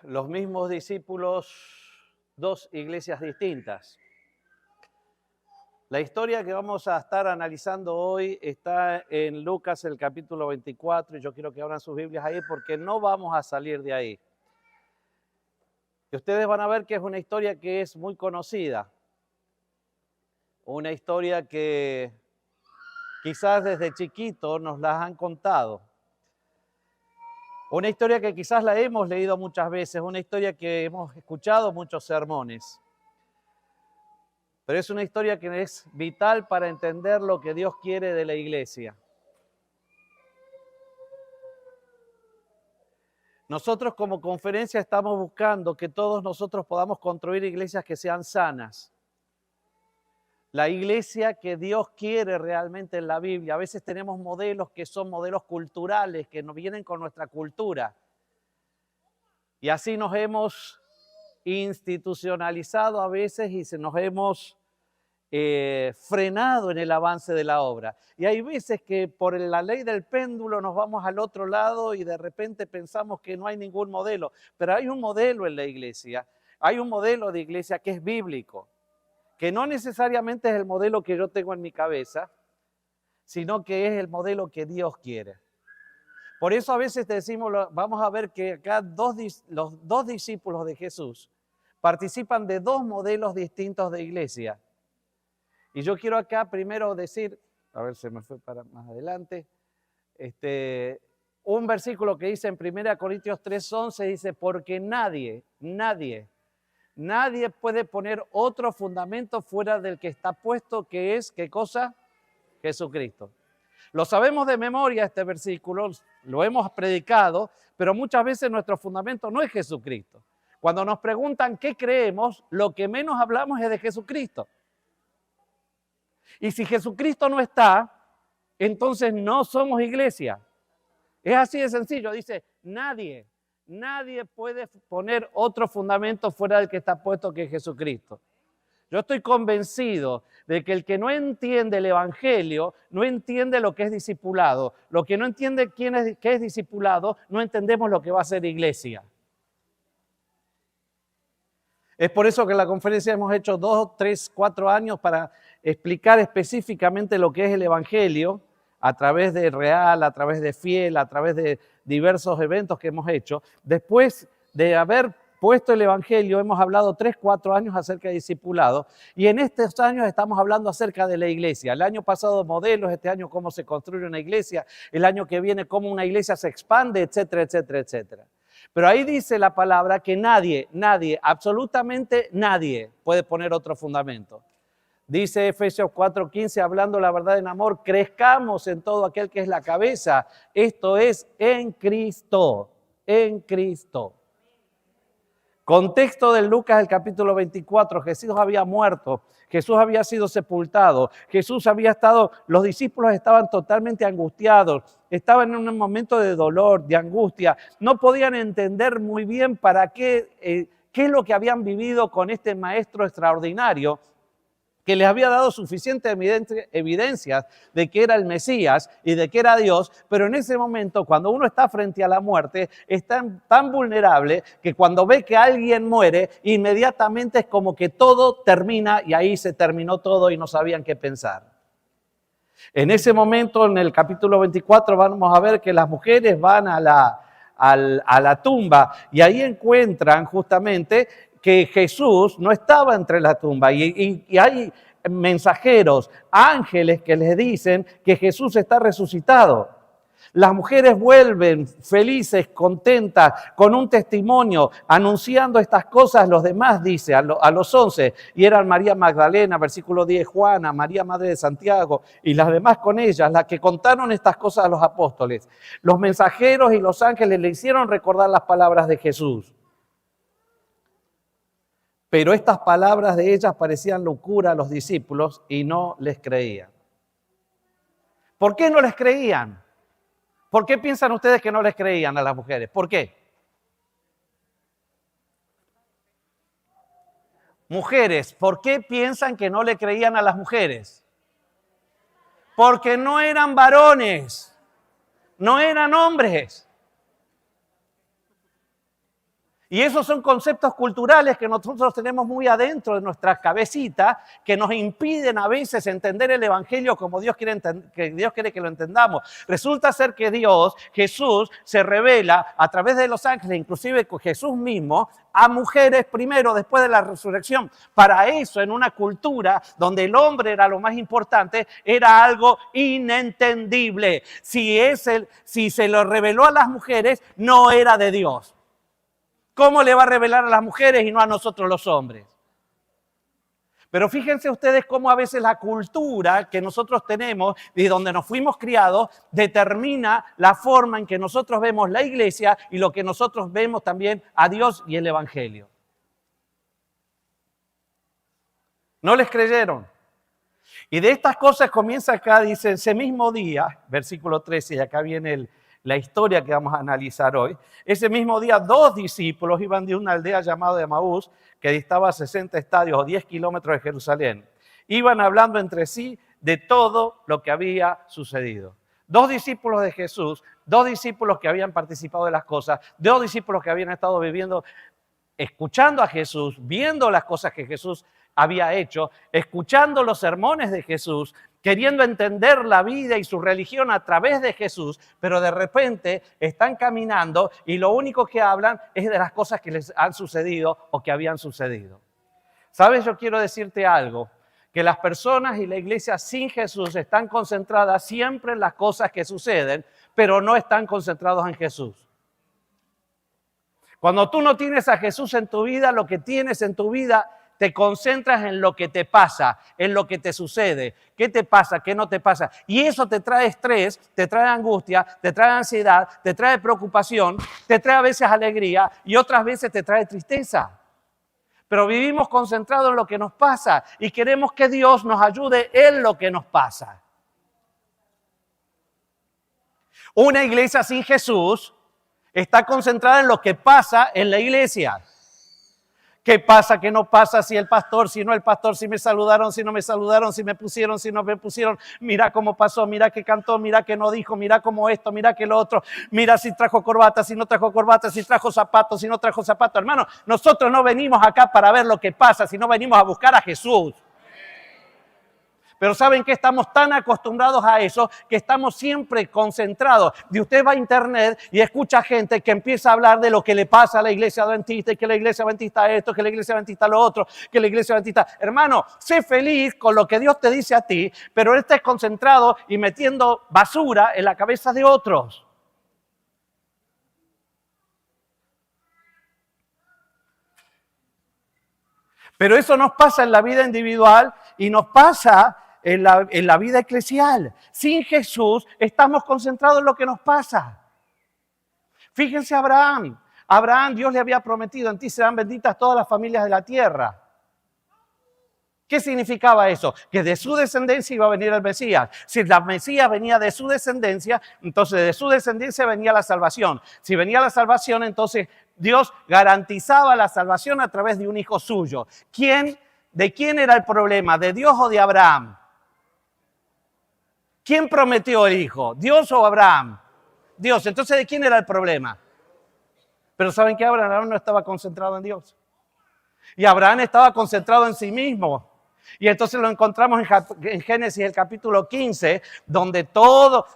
los mismos discípulos, dos iglesias distintas. La historia que vamos a estar analizando hoy está en Lucas, el capítulo 24, y yo quiero que abran sus Biblias ahí porque no vamos a salir de ahí. Y ustedes van a ver que es una historia que es muy conocida, una historia que quizás desde chiquito nos la han contado. Una historia que quizás la hemos leído muchas veces, una historia que hemos escuchado muchos sermones. Pero es una historia que es vital para entender lo que Dios quiere de la iglesia. Nosotros como conferencia estamos buscando que todos nosotros podamos construir iglesias que sean sanas. La iglesia que Dios quiere realmente en la Biblia. A veces tenemos modelos que son modelos culturales, que nos vienen con nuestra cultura. Y así nos hemos institucionalizado a veces y nos hemos frenado en el avance de la obra. Y hay veces que por la ley del péndulo nos vamos al otro lado y de repente pensamos que no hay ningún modelo. Pero hay un modelo en la iglesia, hay un modelo de iglesia que es bíblico, que no necesariamente es el modelo que yo tengo en mi cabeza, sino que es el modelo que Dios quiere. Por eso a veces decimos, vamos a ver que acá los dos discípulos de Jesús participan de dos modelos distintos de iglesia. Y yo quiero acá primero decir, a ver, se me fue para más adelante, un versículo que dice en 1 Corintios 3:11, dice, porque nadie puede poner otro fundamento fuera del que está puesto, que es, ¿qué cosa? Jesucristo. Lo sabemos de memoria este versículo, lo hemos predicado, pero muchas veces nuestro fundamento no es Jesucristo. Cuando nos preguntan qué creemos, lo que menos hablamos es de Jesucristo. Y si Jesucristo no está, entonces no somos iglesia. Es así de sencillo. Dice, nadie puede poner otro fundamento fuera del que está puesto, que es Jesucristo. Yo estoy convencido de que el que no entiende el evangelio, no entiende lo que es discipulado. Lo que no entiende qué es discipulado, no entendemos lo que va a ser iglesia. Es por eso que en la conferencia hemos hecho 2, 3, 4 años para explicar específicamente lo que es el evangelio a través de Real, a través de Fiel, a través de diversos eventos que hemos hecho. Después de haber puesto el evangelio, hemos hablado 3, 4 años acerca de discipulado y en estos años estamos hablando acerca de la iglesia. El año pasado modelos, este año cómo se construye una iglesia, el año que viene cómo una iglesia se expande, etcétera, etcétera, etcétera. Pero ahí dice la palabra que nadie, absolutamente nadie puede poner otro fundamento. Dice Efesios 4:15, hablando la verdad en amor, crezcamos en todo aquel que es la cabeza, esto es en Cristo, en Cristo. Contexto de Lucas, el capítulo 24, Jesús había muerto, Jesús había sido sepultado, Jesús había estado, los discípulos estaban totalmente angustiados, estaban en un momento de dolor, de angustia, no podían entender muy bien para qué es lo que habían vivido con este maestro extraordinario, que les había dado suficientes evidencias de que era el Mesías y de que era Dios, pero en ese momento, cuando uno está frente a la muerte, es tan vulnerable que cuando ve que alguien muere, inmediatamente es como que todo termina y ahí se terminó todo y no sabían qué pensar. En ese momento, en el capítulo 24, vamos a ver que las mujeres van a la tumba y ahí encuentran justamente que Jesús no estaba entre la tumba y hay mensajeros, ángeles que les dicen que Jesús está resucitado. Las mujeres vuelven felices, contentas, con un testimonio, anunciando estas cosas. Los demás, dice, a los 11, y eran María Magdalena, versículo 10, Juana, María Madre de Santiago, y las demás con ellas, las que contaron estas cosas a los apóstoles. Los mensajeros y los ángeles le hicieron recordar las palabras de Jesús. Pero estas palabras de ellas parecían locura a los discípulos y no les creían. ¿Por qué no les creían? ¿Por qué piensan ustedes que no les creían a las mujeres? ¿Por qué? Mujeres, ¿por qué piensan que no le creían a las mujeres? Porque no eran varones, no eran hombres. Y esos son conceptos culturales que nosotros tenemos muy adentro de nuestra cabecita, que nos impiden a veces entender el Evangelio como Dios quiere que lo entendamos. Resulta ser que Jesús, se revela a través de los ángeles, inclusive con Jesús mismo, a mujeres primero, después de la resurrección. Para eso, en una cultura donde el hombre era lo más importante, era algo inentendible. Si se lo reveló a las mujeres, no era de Dios. ¿Cómo le va a revelar a las mujeres y no a nosotros los hombres? Pero fíjense ustedes cómo a veces la cultura que nosotros tenemos y donde nos fuimos criados determina la forma en que nosotros vemos la iglesia y lo que nosotros vemos también a Dios y el Evangelio. ¿No les creyeron? Y de estas cosas comienza acá, dice, ese mismo día, versículo 13, y acá viene la historia que vamos a analizar hoy. Ese mismo día, 2 discípulos iban de una aldea llamada Emaús, que distaba 60 estadios o 10 kilómetros de Jerusalén. Iban hablando entre sí de todo lo que había sucedido. 2 discípulos de Jesús, 2 discípulos que habían participado de las cosas, 2 discípulos que habían estado viviendo, escuchando a Jesús, viendo las cosas que Jesús había hecho, escuchando los sermones de Jesús, queriendo entender la vida y su religión a través de Jesús, pero de repente están caminando y lo único que hablan es de las cosas que les han sucedido o que habían sucedido. ¿Sabes? Yo quiero decirte algo, que las personas y la iglesia sin Jesús están concentradas siempre en las cosas que suceden, pero no están concentrados en Jesús. Cuando tú no tienes a Jesús en tu vida, lo que tienes en tu vida te concentras en lo que te pasa, en lo que te sucede, qué te pasa, qué no te pasa. Y eso te trae estrés, te trae angustia, te trae ansiedad, te trae preocupación, te trae a veces alegría y otras veces te trae tristeza. Pero vivimos concentrados en lo que nos pasa y queremos que Dios nos ayude en lo que nos pasa. Una iglesia sin Jesús está concentrada en lo que pasa en la iglesia. ¿Qué pasa? ¿Qué no pasa? Si el pastor, si no el pastor, si me saludaron, si no me saludaron, si me pusieron, si no me pusieron. Mira cómo pasó, mira que cantó, mira que no dijo, mira cómo esto, mira que lo otro. Mira si trajo corbata, si no trajo corbata, si trajo zapatos, si no trajo zapatos. Hermano, nosotros no venimos acá para ver lo que pasa, sino venimos a buscar a Jesús. Pero ¿saben qué? Estamos tan acostumbrados a eso que estamos siempre concentrados. Y usted va a internet y escucha gente que empieza a hablar de lo que le pasa a la iglesia adventista y que la iglesia adventista esto, que la iglesia adventista lo otro, que la iglesia adventista... Hermano, sé feliz con lo que Dios te dice a ti, pero él está concentrado y metiendo basura en la cabeza de otros. Pero eso nos pasa en la vida individual y nos pasa en la vida eclesial. Sin Jesús estamos concentrados en lo que nos pasa. Fíjense a Abraham. Abraham, Dios le había prometido, en ti serán benditas todas las familias de la tierra. ¿Qué significaba eso? Que de su descendencia iba a venir el Mesías. Si la Mesías venía de su descendencia, entonces de su descendencia venía la salvación. Si venía la salvación, entonces Dios garantizaba la salvación a través de un hijo suyo. ¿De quién era el problema? ¿De Dios o de Abraham? ¿Quién prometió el hijo? ¿Dios o Abraham? Dios. Entonces, ¿de quién era el problema? Pero ¿saben qué? Abraham no estaba concentrado en Dios. Y Abraham estaba concentrado en sí mismo. Y entonces lo encontramos en Génesis, el capítulo 15, donde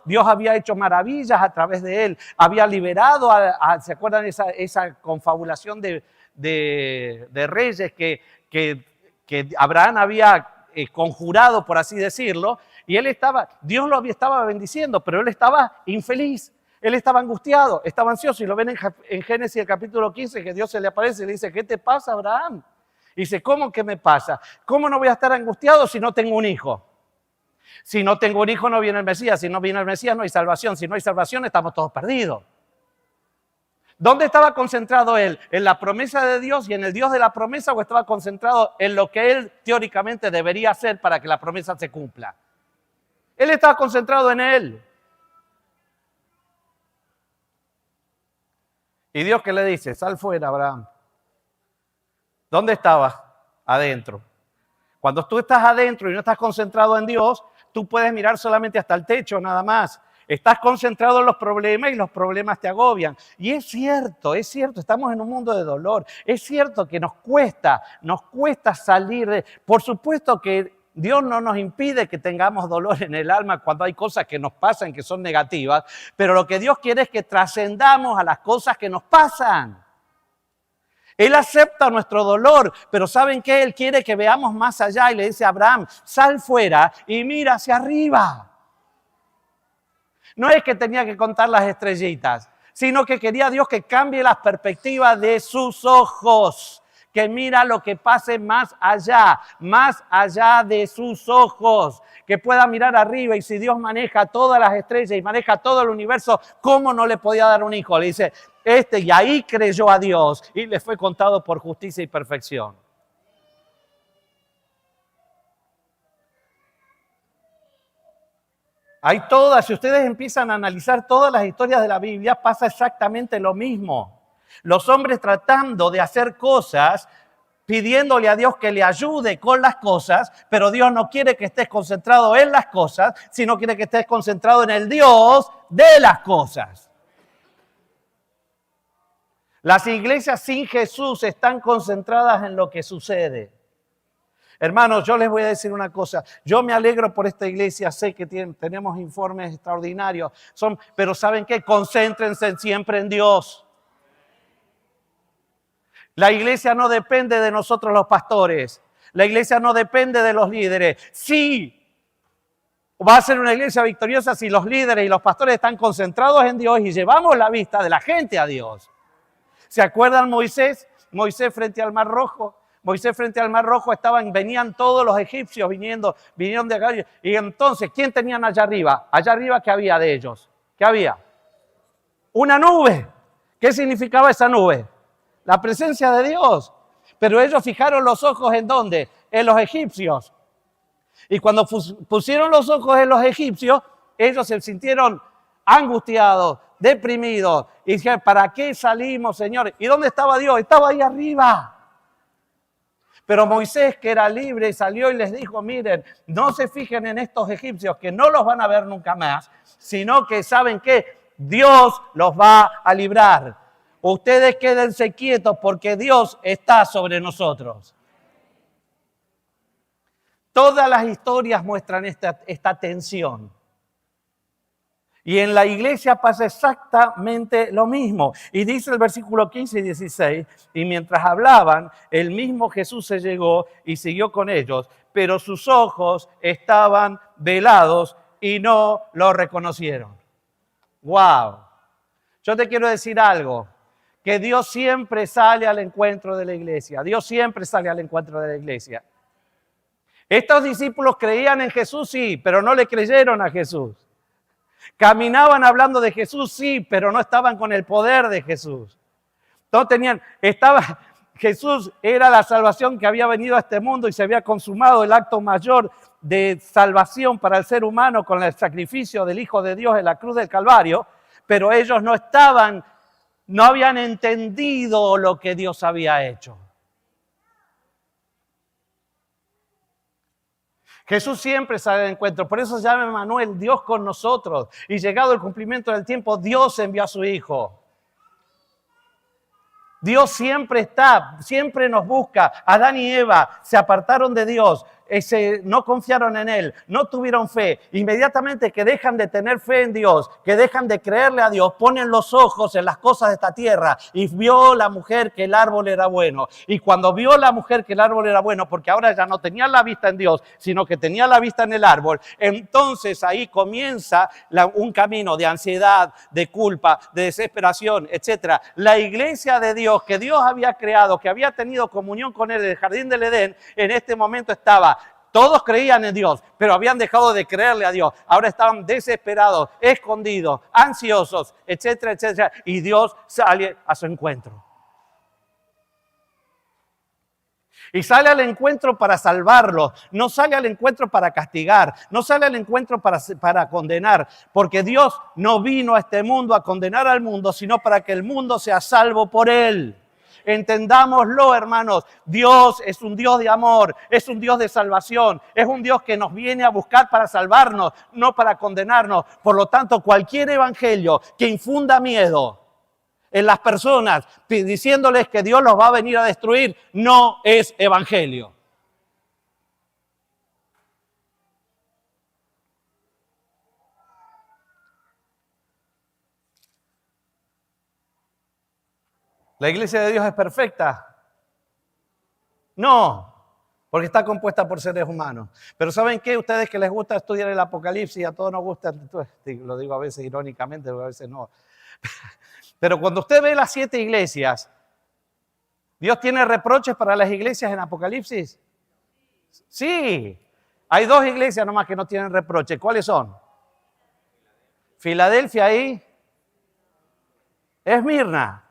Dios había hecho maravillas a través de él. Había liberado, ¿se acuerdan esa confabulación de reyes que Abraham había conjurado, por así decirlo? Y Dios lo estaba bendiciendo, pero él estaba infeliz. Él estaba angustiado, estaba ansioso. Y lo ven en Génesis, el capítulo 15, que Dios se le aparece y le dice, ¿qué te pasa, Abraham? Y dice, ¿cómo que me pasa? ¿Cómo no voy a estar angustiado si no tengo un hijo? Si no tengo un hijo, no viene el Mesías. Si no viene el Mesías, no hay salvación. Si no hay salvación, estamos todos perdidos. ¿Dónde estaba concentrado él? ¿En la promesa de Dios y en el Dios de la promesa, o estaba concentrado en lo que él teóricamente debería hacer para que la promesa se cumpla? Él estaba concentrado en él. ¿Y Dios qué le dice? Sal fuera, Abraham. ¿Dónde estabas? Adentro. Cuando tú estás adentro y no estás concentrado en Dios, tú puedes mirar solamente hasta el techo nada más. Estás concentrado en los problemas y los problemas te agobian. Y es cierto, estamos en un mundo de dolor. Es cierto que nos cuesta salir de... Por supuesto que Dios no nos impide que tengamos dolor en el alma cuando hay cosas que nos pasan que son negativas, pero lo que Dios quiere es que trascendamos a las cosas que nos pasan. Él acepta nuestro dolor, pero ¿saben qué? Él quiere que veamos más allá y le dice a Abraham, sal fuera y mira hacia arriba. No es que tenía que contar las estrellitas, sino que quería Dios que cambie las perspectivas de sus ojos, que mira lo que pase más allá de sus ojos, que pueda mirar arriba. Y si Dios maneja todas las estrellas y maneja todo el universo, ¿cómo no le podía dar un hijo? Le dice, y ahí creyó a Dios y le fue contado por justicia y perfección. Hay todas, si ustedes empiezan a analizar todas las historias de la Biblia, pasa exactamente lo mismo. Los hombres tratando de hacer cosas, pidiéndole a Dios que le ayude con las cosas, pero Dios no quiere que estés concentrado en las cosas, sino quiere que estés concentrado en el Dios de las cosas. Las iglesias sin Jesús están concentradas en lo que sucede. Hermanos, yo les voy a decir una cosa. Yo me alegro por esta iglesia. Sé que tenemos informes extraordinarios. Pero ¿saben qué? Concéntrense siempre en Dios. La iglesia no depende de nosotros los pastores. La iglesia no depende de los líderes. Sí, va a ser una iglesia victoriosa si los líderes y los pastores están concentrados en Dios y llevamos la vista de la gente a Dios. ¿Se acuerdan Moisés? Moisés frente al Mar Rojo. Moisés frente al Mar Rojo venían todos los egipcios, vinieron de acá. Y entonces, ¿quién tenían allá arriba? Allá arriba, ¿qué había de ellos? ¿Qué había? Una nube. ¿Qué significaba esa nube? La presencia de Dios. Pero ellos fijaron los ojos ¿en dónde? En los egipcios. Y cuando pusieron los ojos en los egipcios, ellos se sintieron angustiados, deprimidos. Y dijeron, ¿para qué salimos, Señor? ¿Y dónde estaba Dios? Estaba ahí arriba. Pero Moisés, que era libre, salió y les dijo, miren, no se fijen en estos egipcios que no los van a ver nunca más, sino que saben que Dios los va a librar. Ustedes quédense quietos porque Dios está sobre nosotros. Todas las historias muestran esta tensión. Y en la iglesia pasa exactamente lo mismo. Y dice el versículo 15 y 16, y mientras hablaban, el mismo Jesús se llegó y siguió con ellos, pero sus ojos estaban velados y no lo reconocieron. ¡Wow! Yo te quiero decir algo, que Dios siempre sale al encuentro de la iglesia. Dios siempre sale al encuentro de la iglesia. Estos discípulos creían en Jesús, sí, pero no le creyeron a Jesús. Caminaban hablando de Jesús, sí, pero no estaban con el poder de Jesús. Jesús era la salvación que había venido a este mundo y se había consumado el acto mayor de salvación para el ser humano con el sacrificio del Hijo de Dios en la cruz del Calvario, pero ellos no habían entendido lo que Dios había hecho. Jesús siempre sale al encuentro, por eso se llama Emmanuel, Dios con nosotros. Y llegado el cumplimiento del tiempo, Dios envió a su Hijo. Dios siempre está, siempre nos busca. Adán y Eva se apartaron de Dios, no confiaron en Él, no tuvieron fe. Inmediatamente que dejan de tener fe en Dios, que dejan de creerle a Dios, ponen los ojos en las cosas de esta tierra. Y vio la mujer que el árbol era bueno. Y cuando vio la mujer que el árbol era bueno, porque ahora ya no tenía la vista en Dios, sino que tenía la vista en el árbol, entonces ahí comienza un camino de ansiedad, de culpa, de desesperación, etc. La iglesia de Dios, que Dios había creado, que había tenido comunión con Él en el jardín del Edén, en este momento todos creían en Dios, pero habían dejado de creerle a Dios. Ahora estaban desesperados, escondidos, ansiosos, etcétera, etcétera. Y Dios sale a su encuentro. Y sale al encuentro para salvarlos, no sale al encuentro para castigar, no sale al encuentro para condenar, porque Dios no vino a este mundo a condenar al mundo, sino para que el mundo sea salvo por Él. Entendámoslo, hermanos. Dios es un Dios de amor, es un Dios de salvación, es un Dios que nos viene a buscar para salvarnos, no para condenarnos. Por lo tanto, cualquier evangelio que infunda miedo en las personas, diciéndoles que Dios los va a venir a destruir, no es evangelio. ¿La iglesia de Dios es perfecta? No, porque está compuesta por seres humanos. Pero ¿saben qué? Ustedes que les gusta estudiar el Apocalipsis, a todos nos gusta, lo digo a veces irónicamente, a veces no. Pero cuando usted ve las 7 iglesias, ¿Dios tiene reproches para las iglesias en Apocalipsis? Sí. Hay 2 iglesias nomás que no tienen reproches. ¿Cuáles son? Filadelfia y Esmirna.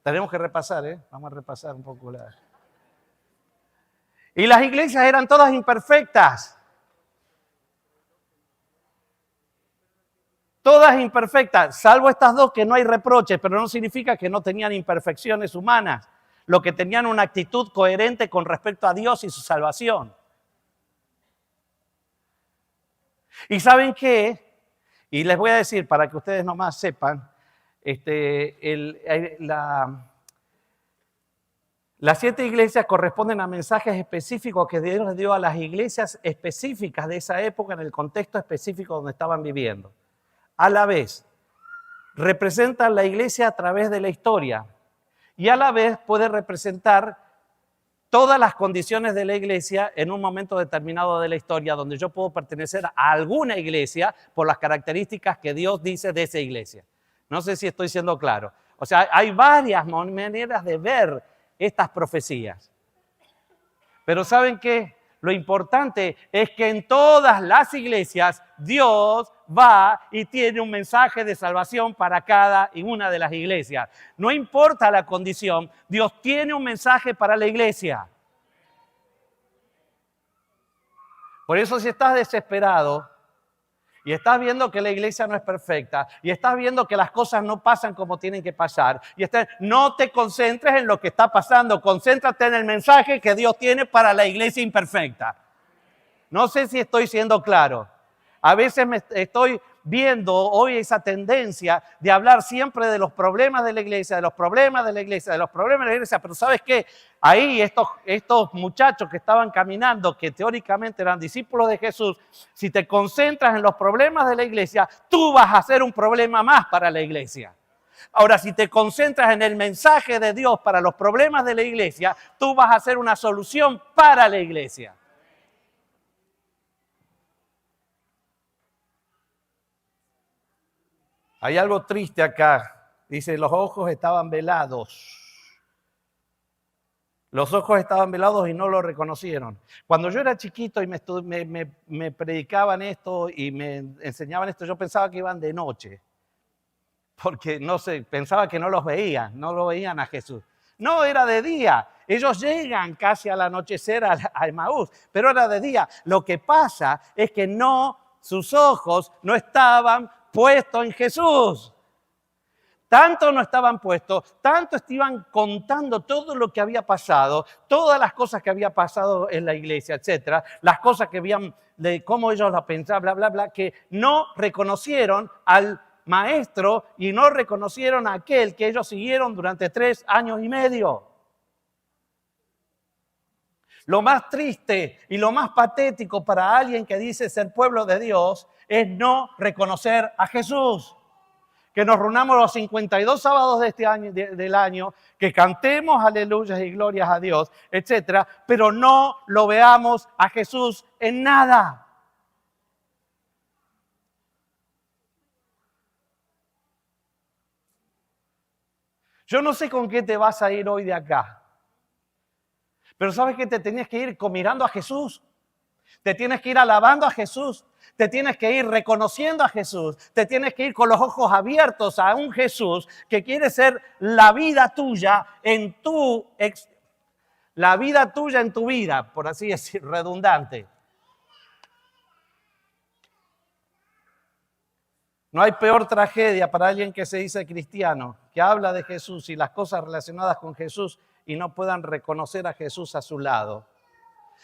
Tenemos que repasar, ¿eh? Vamos a repasar un poco la... Y las iglesias eran todas imperfectas. Todas imperfectas, salvo estas 2 que no hay reproches, pero no significa que no tenían imperfecciones humanas. Lo que tenían una actitud coherente con respecto a Dios y su salvación. ¿Y saben qué? Y les voy a decir, para que ustedes nomás sepan, las 7 iglesias corresponden a mensajes específicos que Dios les dio a las iglesias específicas de esa época en el contexto específico donde estaban viviendo. A la vez, representan la iglesia a través de la historia y a la vez puede representar todas las condiciones de la iglesia en un momento determinado de la historia donde yo puedo pertenecer a alguna iglesia por las características que Dios dice de esa iglesia. No sé si estoy siendo claro. O sea, hay varias maneras de ver estas profecías. Pero ¿saben qué? Lo importante es que en todas las iglesias Dios va y tiene un mensaje de salvación para cada y una de las iglesias. No importa la condición, Dios tiene un mensaje para la iglesia. Por eso si estás desesperado y estás viendo que la iglesia no es perfecta y estás viendo que las cosas no pasan como tienen que pasar, no te concentres en lo que está pasando, concéntrate en el mensaje que Dios tiene para la iglesia imperfecta. No sé si estoy siendo claro. A veces me estoy viendo hoy esa tendencia de hablar siempre de los problemas de la iglesia, de los problemas de la iglesia, de los problemas de la iglesia, pero ¿sabes qué? Ahí estos muchachos que estaban caminando, que teóricamente eran discípulos de Jesús, si te concentras en los problemas de la iglesia, tú vas a ser un problema más para la iglesia. Ahora, si te concentras en el mensaje de Dios para los problemas de la iglesia, tú vas a ser una solución para la iglesia. Hay algo triste acá. Dice, los ojos estaban velados. Los ojos estaban velados y no lo reconocieron. Cuando yo era chiquito y me predicaban esto y me enseñaban esto, yo pensaba que iban de noche. Porque, no sé, pensaba que no lo veían a Jesús. No, era de día. Ellos llegan casi al anochecer a Emaús, pero era de día. Lo que pasa es que sus ojos no estaban puestos en Jesús. Tanto no estaban puestos, tanto estaban contando todo lo que había pasado, todas las cosas que había pasado en la iglesia, etcétera, las cosas que habían, de cómo ellos la pensaban, bla, bla, bla, que no reconocieron al maestro y no reconocieron a aquel que ellos siguieron durante 3 años y medio. Lo más triste y lo más patético para alguien que dice ser pueblo de Dios es no reconocer a Jesús. Que nos reunamos los 52 sábados de este año, del año, que cantemos aleluyas y glorias a Dios, etcétera, pero no lo veamos a Jesús en nada. Yo no sé con qué te vas a ir hoy de acá. Pero ¿sabes que te tenías que ir mirando a Jesús? Te tienes que ir alabando a Jesús. Te tienes que ir reconociendo a Jesús. Te tienes que ir con los ojos abiertos a un Jesús que quiere ser la vida tuya en tu vida, por así decir, redundante. No hay peor tragedia para alguien que se dice cristiano, que habla de Jesús y las cosas relacionadas con Jesús y no puedan reconocer a Jesús a su lado.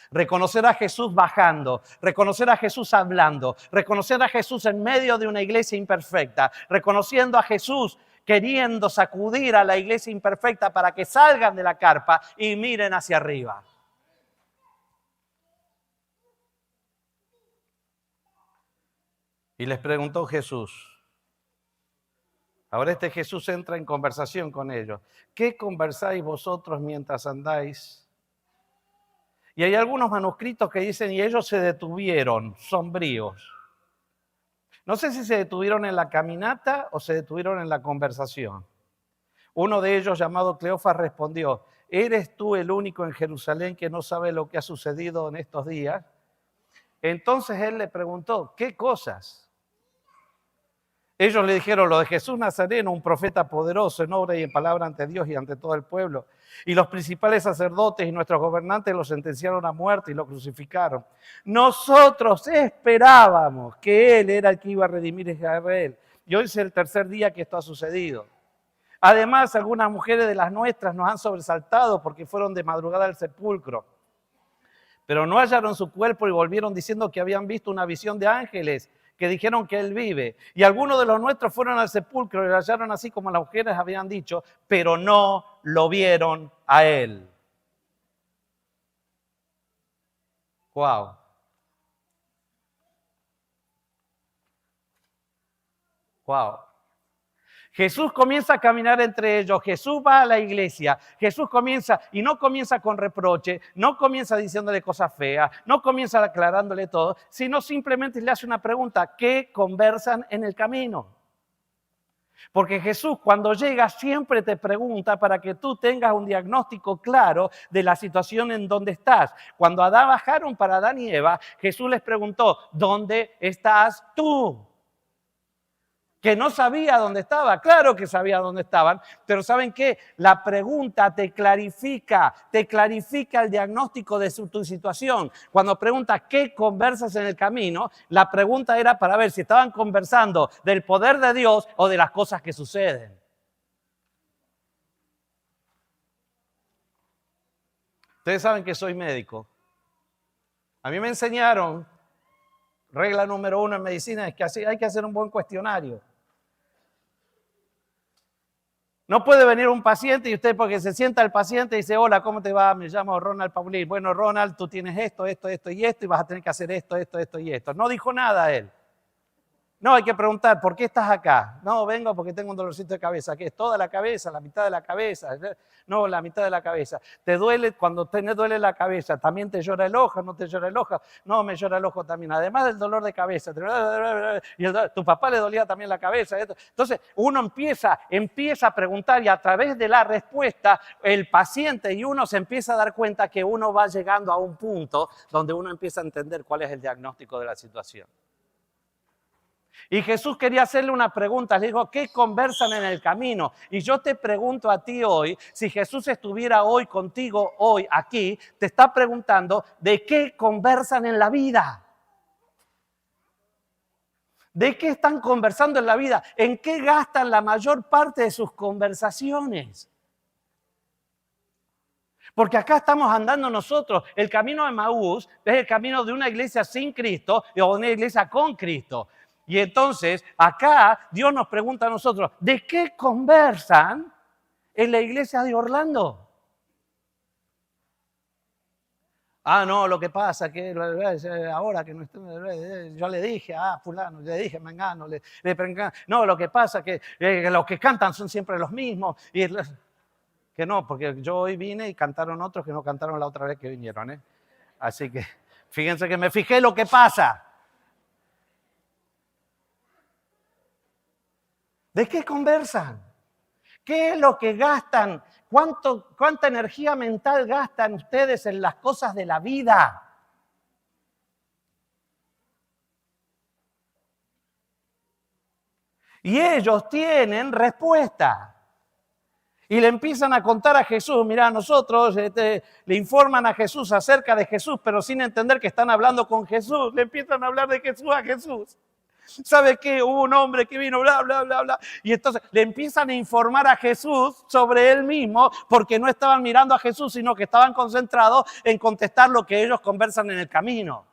Reconocer a Jesús bajando, reconocer a Jesús hablando, reconocer a Jesús en medio de una iglesia imperfecta, reconociendo a Jesús queriendo sacudir a la iglesia imperfecta para que salgan de la carpa y miren hacia arriba. Y les preguntó Jesús. Ahora este Jesús entra en conversación con ellos. ¿Qué conversáis vosotros mientras andáis? Y hay algunos manuscritos que dicen, y ellos se detuvieron, sombríos. No sé si se detuvieron en la caminata o se detuvieron en la conversación. Uno de ellos, llamado Cleofas, respondió, ¿eres tú el único en Jerusalén que no sabe lo que ha sucedido en estos días? Entonces él le preguntó, ¿qué cosas? Ellos le dijeron, lo de Jesús Nazareno, un profeta poderoso en obra y en palabra ante Dios y ante todo el pueblo. Y los principales sacerdotes y nuestros gobernantes lo sentenciaron a muerte y lo crucificaron. Nosotros esperábamos que Él era el que iba a redimir a Israel. Y hoy es el tercer día que esto ha sucedido. Además, algunas mujeres de las nuestras nos han sobresaltado porque fueron de madrugada al sepulcro. Pero no hallaron su cuerpo y volvieron diciendo que habían visto una visión de ángeles que dijeron que Él vive. Y algunos de los nuestros fueron al sepulcro y lo hallaron así como las mujeres habían dicho, pero no lo vieron a Él. Wow. Wow. Jesús comienza a caminar entre ellos, Jesús va a la iglesia, Jesús comienza, y no comienza con reproche, no comienza diciéndole cosas feas, no comienza aclarándole todo, sino simplemente le hace una pregunta, ¿qué conversan en el camino? Porque Jesús cuando llega siempre te pregunta para que tú tengas un diagnóstico claro de la situación en donde estás. Cuando bajaron para Adán y Eva, Jesús les preguntó, ¿dónde estás tú? Que no sabía dónde estaba, claro que sabía dónde estaban, pero ¿saben qué? La pregunta te clarifica el diagnóstico de tu situación. Cuando preguntas ¿qué conversas en el camino? La pregunta era para ver si estaban conversando del poder de Dios o de las cosas que suceden. Ustedes saben que soy médico. A mí me enseñaron, regla número 1 en medicina, es que hay que hacer un buen cuestionario. No puede venir un paciente y usted, porque se sienta el paciente y dice, hola, ¿cómo te va? Me llamo Ronald Paulín. Bueno, Ronald, tú tienes esto y esto, y vas a tener que hacer esto y esto. No dijo nada él. No, hay que preguntar, ¿por qué estás acá? No, vengo porque tengo un dolorcito de cabeza. ¿Qué es? ¿Toda la cabeza? ¿La mitad de la cabeza? No, la mitad de la cabeza. ¿Te duele? Cuando te duele la cabeza, ¿también te llora el ojo? ¿No te llora el ojo? No, me llora el ojo también. Además del dolor de cabeza. Y tu papá le dolía también la cabeza. Entonces, uno empieza a preguntar y a través de la respuesta, el paciente y uno se empieza a dar cuenta que uno va llegando a un punto donde uno empieza a entender cuál es el diagnóstico de la situación. Y Jesús quería hacerle una pregunta, le dijo, ¿qué conversan en el camino? Y yo te pregunto a ti hoy, si Jesús estuviera hoy contigo, hoy aquí, te está preguntando, ¿de qué conversan en la vida? ¿De qué están conversando en la vida? ¿En qué gastan la mayor parte de sus conversaciones? Porque acá estamos andando nosotros. El camino de Emaús es el camino de una iglesia sin Cristo o de una iglesia con Cristo. Y entonces, acá Dios nos pregunta a nosotros, ¿de qué conversan en la iglesia de Orlando? Ah, no, lo que pasa que ahora que no estoy, yo le dije, fulano, le dije, mengano, no, lo que pasa que los que cantan son siempre los mismos. Y que no, porque yo hoy vine y cantaron otros que no cantaron la otra vez que vinieron, ¿eh? Así que, fíjense que me fijé lo que pasa. ¿De qué conversan? ¿Qué es lo que gastan? ¿Cuánta energía mental gastan ustedes en las cosas de la vida? Y ellos tienen respuesta. Y le empiezan a contar a Jesús, mirá, nosotros le informan a Jesús acerca de Jesús, pero sin entender que están hablando con Jesús. Le empiezan a hablar de Jesús a Jesús. ¿Sabe qué? Hubo un hombre que vino, bla, bla, bla, bla. Y entonces le empiezan a informar a Jesús sobre él mismo porque no estaban mirando a Jesús, sino que estaban concentrados en contestar lo que ellos conversan en el camino.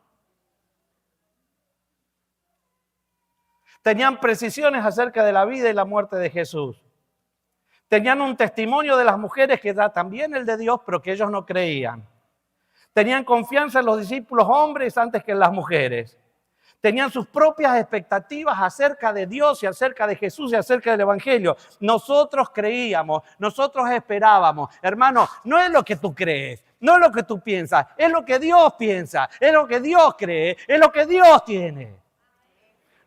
Tenían precisiones acerca de la vida y la muerte de Jesús. Tenían un testimonio de las mujeres que era también el de Dios, pero que ellos no creían. Tenían confianza en los discípulos hombres antes que en las mujeres. Tenían sus propias expectativas acerca de Dios y acerca de Jesús y acerca del Evangelio. Nosotros creíamos, nosotros esperábamos. Hermano, no es lo que tú crees, no es lo que tú piensas, es lo que Dios piensa, es lo que Dios cree, es lo que Dios tiene.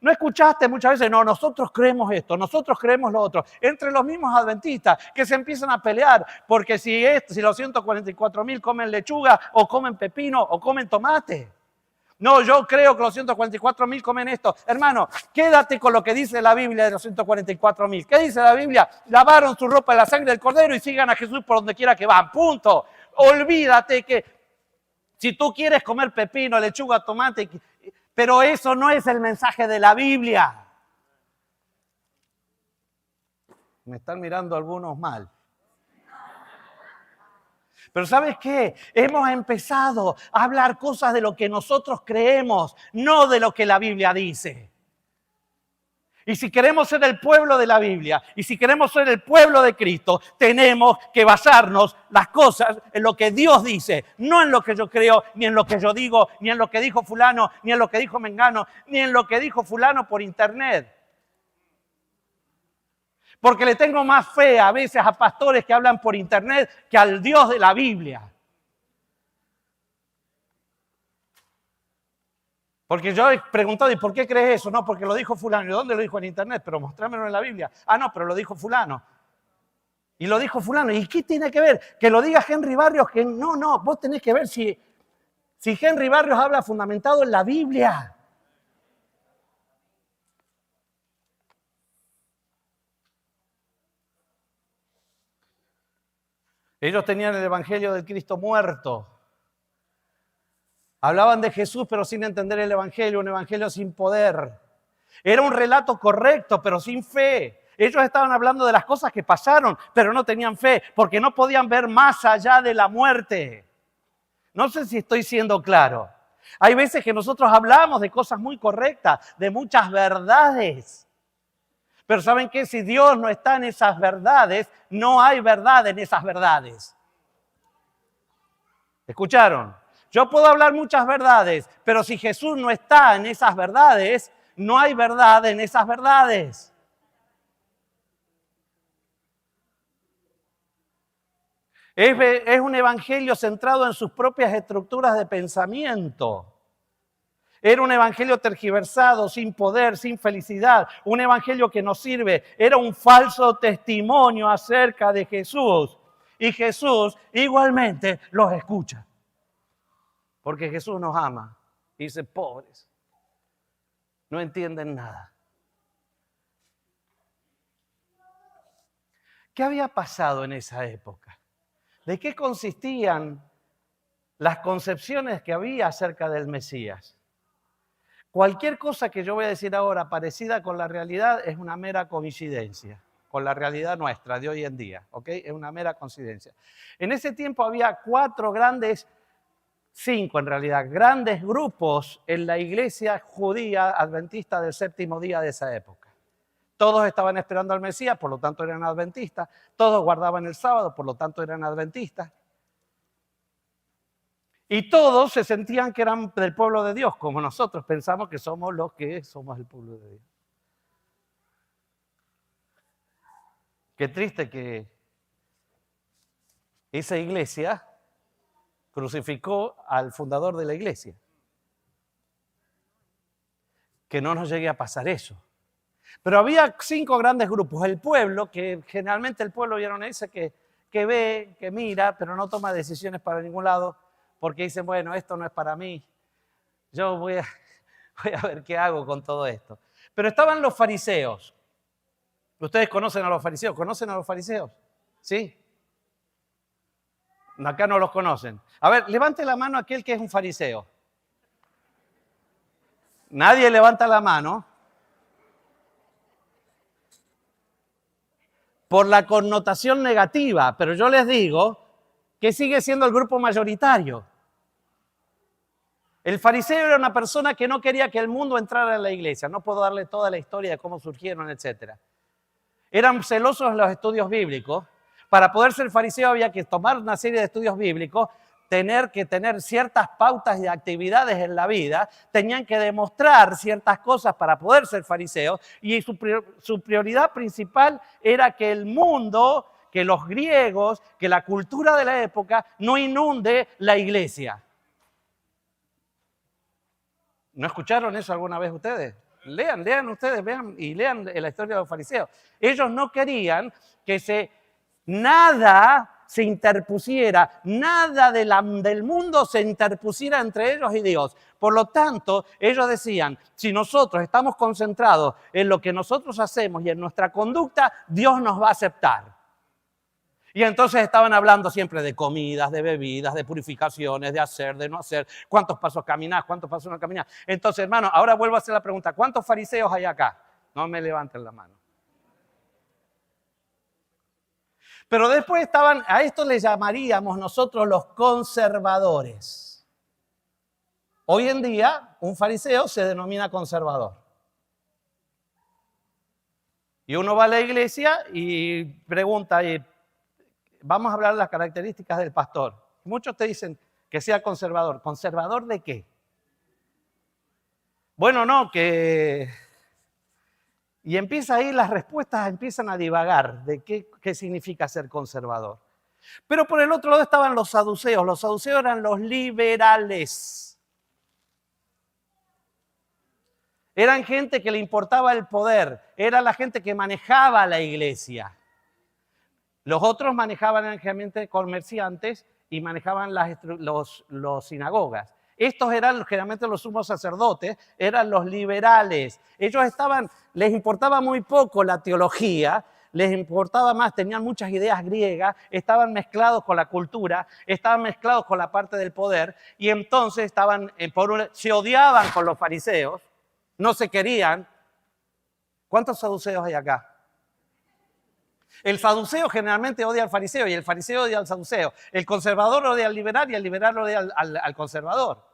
¿No escuchaste muchas veces? No, nosotros creemos esto, nosotros creemos lo otro. Entre los mismos adventistas que se empiezan a pelear porque si los 144,000 comen lechuga o comen pepino o comen tomate. No, yo creo que los 144,000 comen esto. Hermano, quédate con lo que dice la Biblia de los 144,000. ¿Qué dice la Biblia? Lavaron su ropa en la sangre del Cordero y sigan a Jesús por donde quiera que van. Punto. Olvídate que si tú quieres comer pepino, lechuga, tomate, pero eso no es el mensaje de la Biblia. Me están mirando algunos mal. Pero ¿sabes qué? Hemos empezado a hablar cosas de lo que nosotros creemos, no de lo que la Biblia dice. Y si queremos ser el pueblo de la Biblia, y si queremos ser el pueblo de Cristo, tenemos que basarnos las cosas en lo que Dios dice, no en lo que yo creo, ni en lo que yo digo, ni en lo que dijo fulano, ni en lo que dijo mengano, ni en lo que dijo fulano por internet. Porque le tengo más fe a veces a pastores que hablan por internet que al Dios de la Biblia. Porque yo he preguntado, ¿y por qué crees eso? No, porque lo dijo fulano. ¿Y dónde lo dijo? En internet, pero mostrámelo en la Biblia. Ah, no, pero lo dijo fulano. Y lo dijo fulano. ¿Y qué tiene que ver? Que lo diga Henry Barrios, que no, vos tenés que ver si Henry Barrios habla fundamentado en la Biblia. Ellos tenían el Evangelio del Cristo muerto. Hablaban de Jesús, pero sin entender el Evangelio, un Evangelio sin poder. Era un relato correcto, pero sin fe. Ellos estaban hablando de las cosas que pasaron, pero no tenían fe, porque no podían ver más allá de la muerte. No sé si estoy siendo claro. Hay veces que nosotros hablamos de cosas muy correctas, de muchas verdades. Pero ¿saben qué? Si Dios no está en esas verdades, no hay verdad en esas verdades. ¿Escucharon? Yo puedo hablar muchas verdades, pero si Jesús no está en esas verdades, no hay verdad en esas verdades. Es un evangelio centrado en sus propias estructuras de pensamiento. Era un evangelio tergiversado, sin poder, sin felicidad. Un evangelio que no sirve. Era un falso testimonio acerca de Jesús. Y Jesús igualmente los escucha. Porque Jesús nos ama. Y dice, pobres, no entienden nada. ¿Qué había pasado en esa época? ¿De qué consistían las concepciones que había acerca del Mesías? Cualquier cosa que yo voy a decir ahora parecida con la realidad es una mera coincidencia, con la realidad nuestra de hoy en día, ¿ok? Es una mera coincidencia. En ese tiempo había 5 en realidad, grandes grupos en la iglesia judía adventista del séptimo día de esa época. Todos estaban esperando al Mesías, por lo tanto eran adventistas. Todos guardaban el sábado, por lo tanto eran adventistas. Y todos se sentían que eran del pueblo de Dios, como nosotros pensamos que somos los que somos el pueblo de Dios. Qué triste que esa iglesia crucificó al fundador de la iglesia. Que no nos llegue a pasar eso. Pero había 5 grandes grupos. El pueblo, que generalmente el pueblo vieron ese que ve, que mira, pero no toma decisiones para ningún lado, porque dicen, bueno, esto no es para mí. Yo voy a ver qué hago con todo esto. Pero estaban los fariseos. ¿Ustedes conocen a los fariseos? ¿Conocen a los fariseos? ¿Sí? Acá no los conocen. A ver, levante la mano aquel que es un fariseo. Nadie levanta la mano. por la connotación negativa, pero yo les digo que sigue siendo el grupo mayoritario. El fariseo era una persona que no quería que el mundo entrara en la iglesia. No puedo darle toda la historia de cómo surgieron, etc. Eran celosos de los estudios bíblicos. Para poder ser fariseo había que tomar una serie de estudios bíblicos, tener que tener ciertas pautas y actividades en la vida, tenían que demostrar ciertas cosas para poder ser fariseos, y su prioridad principal era que el mundo, que los griegos, que la cultura de la época no inunde la iglesia. ¿No escucharon eso alguna vez ustedes? Lean ustedes, vean y lean la historia de los fariseos. Ellos no querían que nada se interpusiera, nada del mundo se interpusiera entre ellos y Dios. Por lo tanto, ellos decían, si nosotros estamos concentrados en lo que nosotros hacemos y en nuestra conducta, Dios nos va a aceptar. Y entonces estaban hablando siempre de comidas, de bebidas, de purificaciones, de hacer, de no hacer, cuántos pasos caminás, cuántos pasos no caminás. Entonces, hermano, ahora vuelvo a hacer la pregunta, ¿cuántos fariseos hay acá? No me levanten la mano. Pero después estaban, a esto le llamaríamos nosotros los conservadores. Hoy en día, un fariseo se denomina conservador. Y uno va a la iglesia y pregunta, vamos a hablar de las características del pastor. Muchos te dicen que sea conservador. ¿Conservador de qué? Bueno, no, que... Y empieza ahí, las respuestas empiezan a divagar de qué significa ser conservador. Pero por el otro lado estaban los saduceos. Los saduceos eran los liberales. Eran gente que le importaba el poder. Era la gente que manejaba la iglesia. Los otros manejaban generalmente comerciantes y manejaban los sinagogas. Estos eran generalmente los sumos sacerdotes, eran los liberales. Ellos les importaba muy poco la teología, les importaba más, tenían muchas ideas griegas, estaban mezclados con la cultura, estaban mezclados con la parte del poder, y entonces se odiaban con los fariseos, no se querían. ¿Cuántos saduceos hay acá? El saduceo generalmente odia al fariseo y el fariseo odia al saduceo. El conservador odia al liberal y el liberal odia al conservador.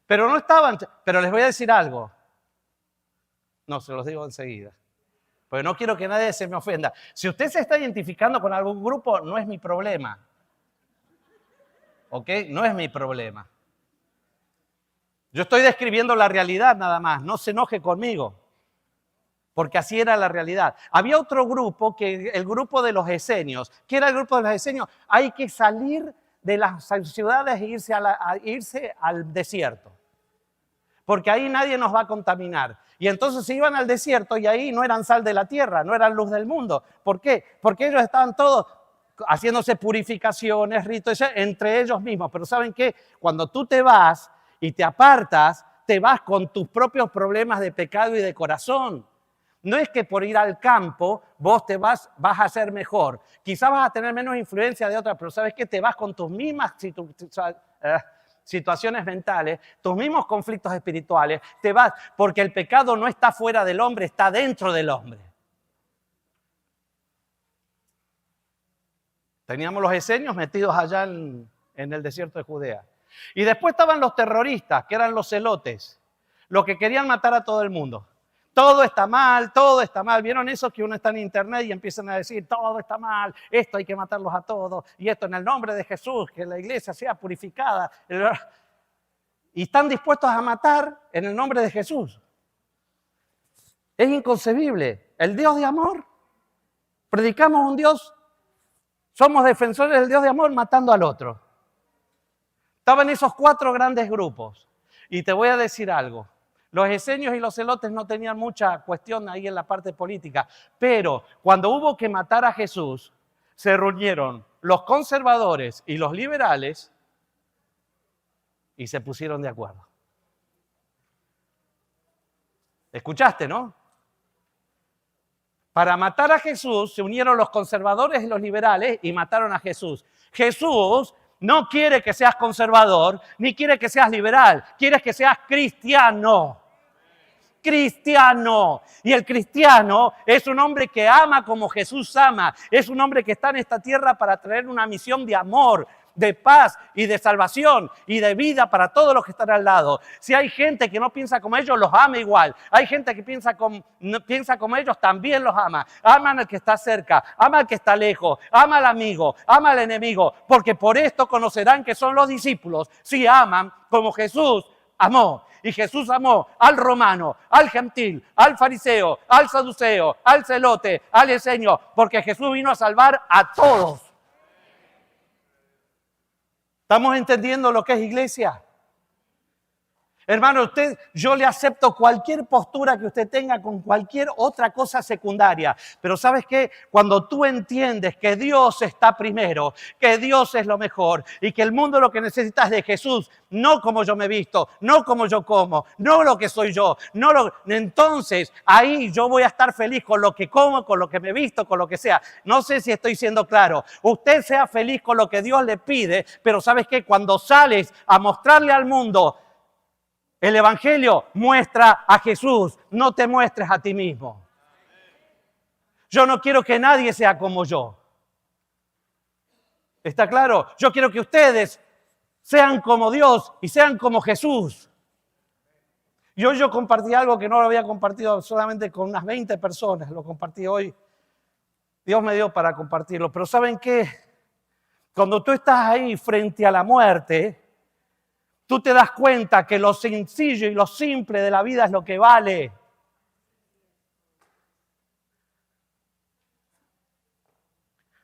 Pero les voy a decir algo. No, se los digo enseguida. Porque no quiero que nadie se me ofenda. Si usted se está identificando con algún grupo, no es mi problema. ¿Ok? No es mi problema. Yo estoy describiendo la realidad nada más. No se enoje conmigo. Porque así era la realidad. Había otro grupo, el grupo de los esenios. ¿Qué era el grupo de los esenios? Hay que salir de las ciudades e irse al desierto. Porque ahí nadie nos va a contaminar. Y entonces se iban al desierto y ahí no eran sal de la tierra, no eran luz del mundo. ¿Por qué? Porque ellos estaban todos haciéndose purificaciones, ritos, entre ellos mismos. Pero ¿saben qué? Cuando tú te vas y te apartas, te vas con tus propios problemas de pecado y de corazón. No es que por ir al campo vos vas a ser mejor. Quizás vas a tener menos influencia de otras, pero ¿sabes qué? Te vas con tus mismas situaciones mentales, tus mismos conflictos espirituales. Te vas porque el pecado no está fuera del hombre, está dentro del hombre. Teníamos los esenios metidos allá en el desierto de Judea. Y después estaban los terroristas, que eran los celotes, los que querían matar a todo el mundo. Todo está mal, todo está mal. ¿Vieron eso que uno está en internet y empiezan a decir todo está mal, esto hay que matarlos a todos, y esto en el nombre de Jesús, que la iglesia sea purificada? Y están dispuestos a matar en el nombre de Jesús. Es inconcebible. El Dios de amor. Predicamos un Dios, somos defensores del Dios de amor matando al otro. Estaban esos 4 grandes grupos. Y te voy a decir algo. Los esenios y los celotes no tenían mucha cuestión ahí en la parte política, pero cuando hubo que matar a Jesús, se reunieron los conservadores y los liberales y se pusieron de acuerdo. ¿Escuchaste, no? Para matar a Jesús se unieron los conservadores y los liberales y mataron a Jesús. Jesús no quiere que seas conservador ni quiere que seas liberal, quiere que seas cristiano. cristiano. Y el cristiano es un hombre que ama como Jesús ama. Es un hombre que está en esta tierra para traer una misión de amor, de paz y de salvación y de vida para todos los que están al lado. Si hay gente que no piensa como ellos, los ama igual. Hay gente que no piensa como ellos, también los ama. Aman al que está cerca, ama al que está lejos, ama al amigo, ama al enemigo, porque por esto conocerán que son los discípulos, si aman como Jesús amó. Y Jesús amó al romano, al gentil, al fariseo, al saduceo, al celote, al esenios, porque Jesús vino a salvar a todos. ¿Estamos entendiendo lo que es iglesia? Hermano, yo le acepto cualquier postura que usted tenga con cualquier otra cosa secundaria. Pero ¿sabes qué? Cuando tú entiendes que Dios está primero, que Dios es lo mejor y que el mundo lo que necesita es de Jesús, no como yo me he visto, no como yo como, no lo que soy yo. Entonces, ahí yo voy a estar feliz con lo que como, con lo que me he visto, con lo que sea. No sé si estoy siendo claro. Usted sea feliz con lo que Dios le pide, pero ¿sabes qué? Cuando sales a mostrarle al mundo, el Evangelio muestra a Jesús, no te muestres a ti mismo. Yo no quiero que nadie sea como yo. ¿Está claro? Yo quiero que ustedes sean como Dios y sean como Jesús. Y hoy yo compartí algo que no lo había compartido solamente con unas 20 personas. Lo compartí hoy. Dios me dio para compartirlo. Pero ¿saben qué? Cuando tú estás ahí frente a la muerte, tú te das cuenta que lo sencillo y lo simple de la vida es lo que vale.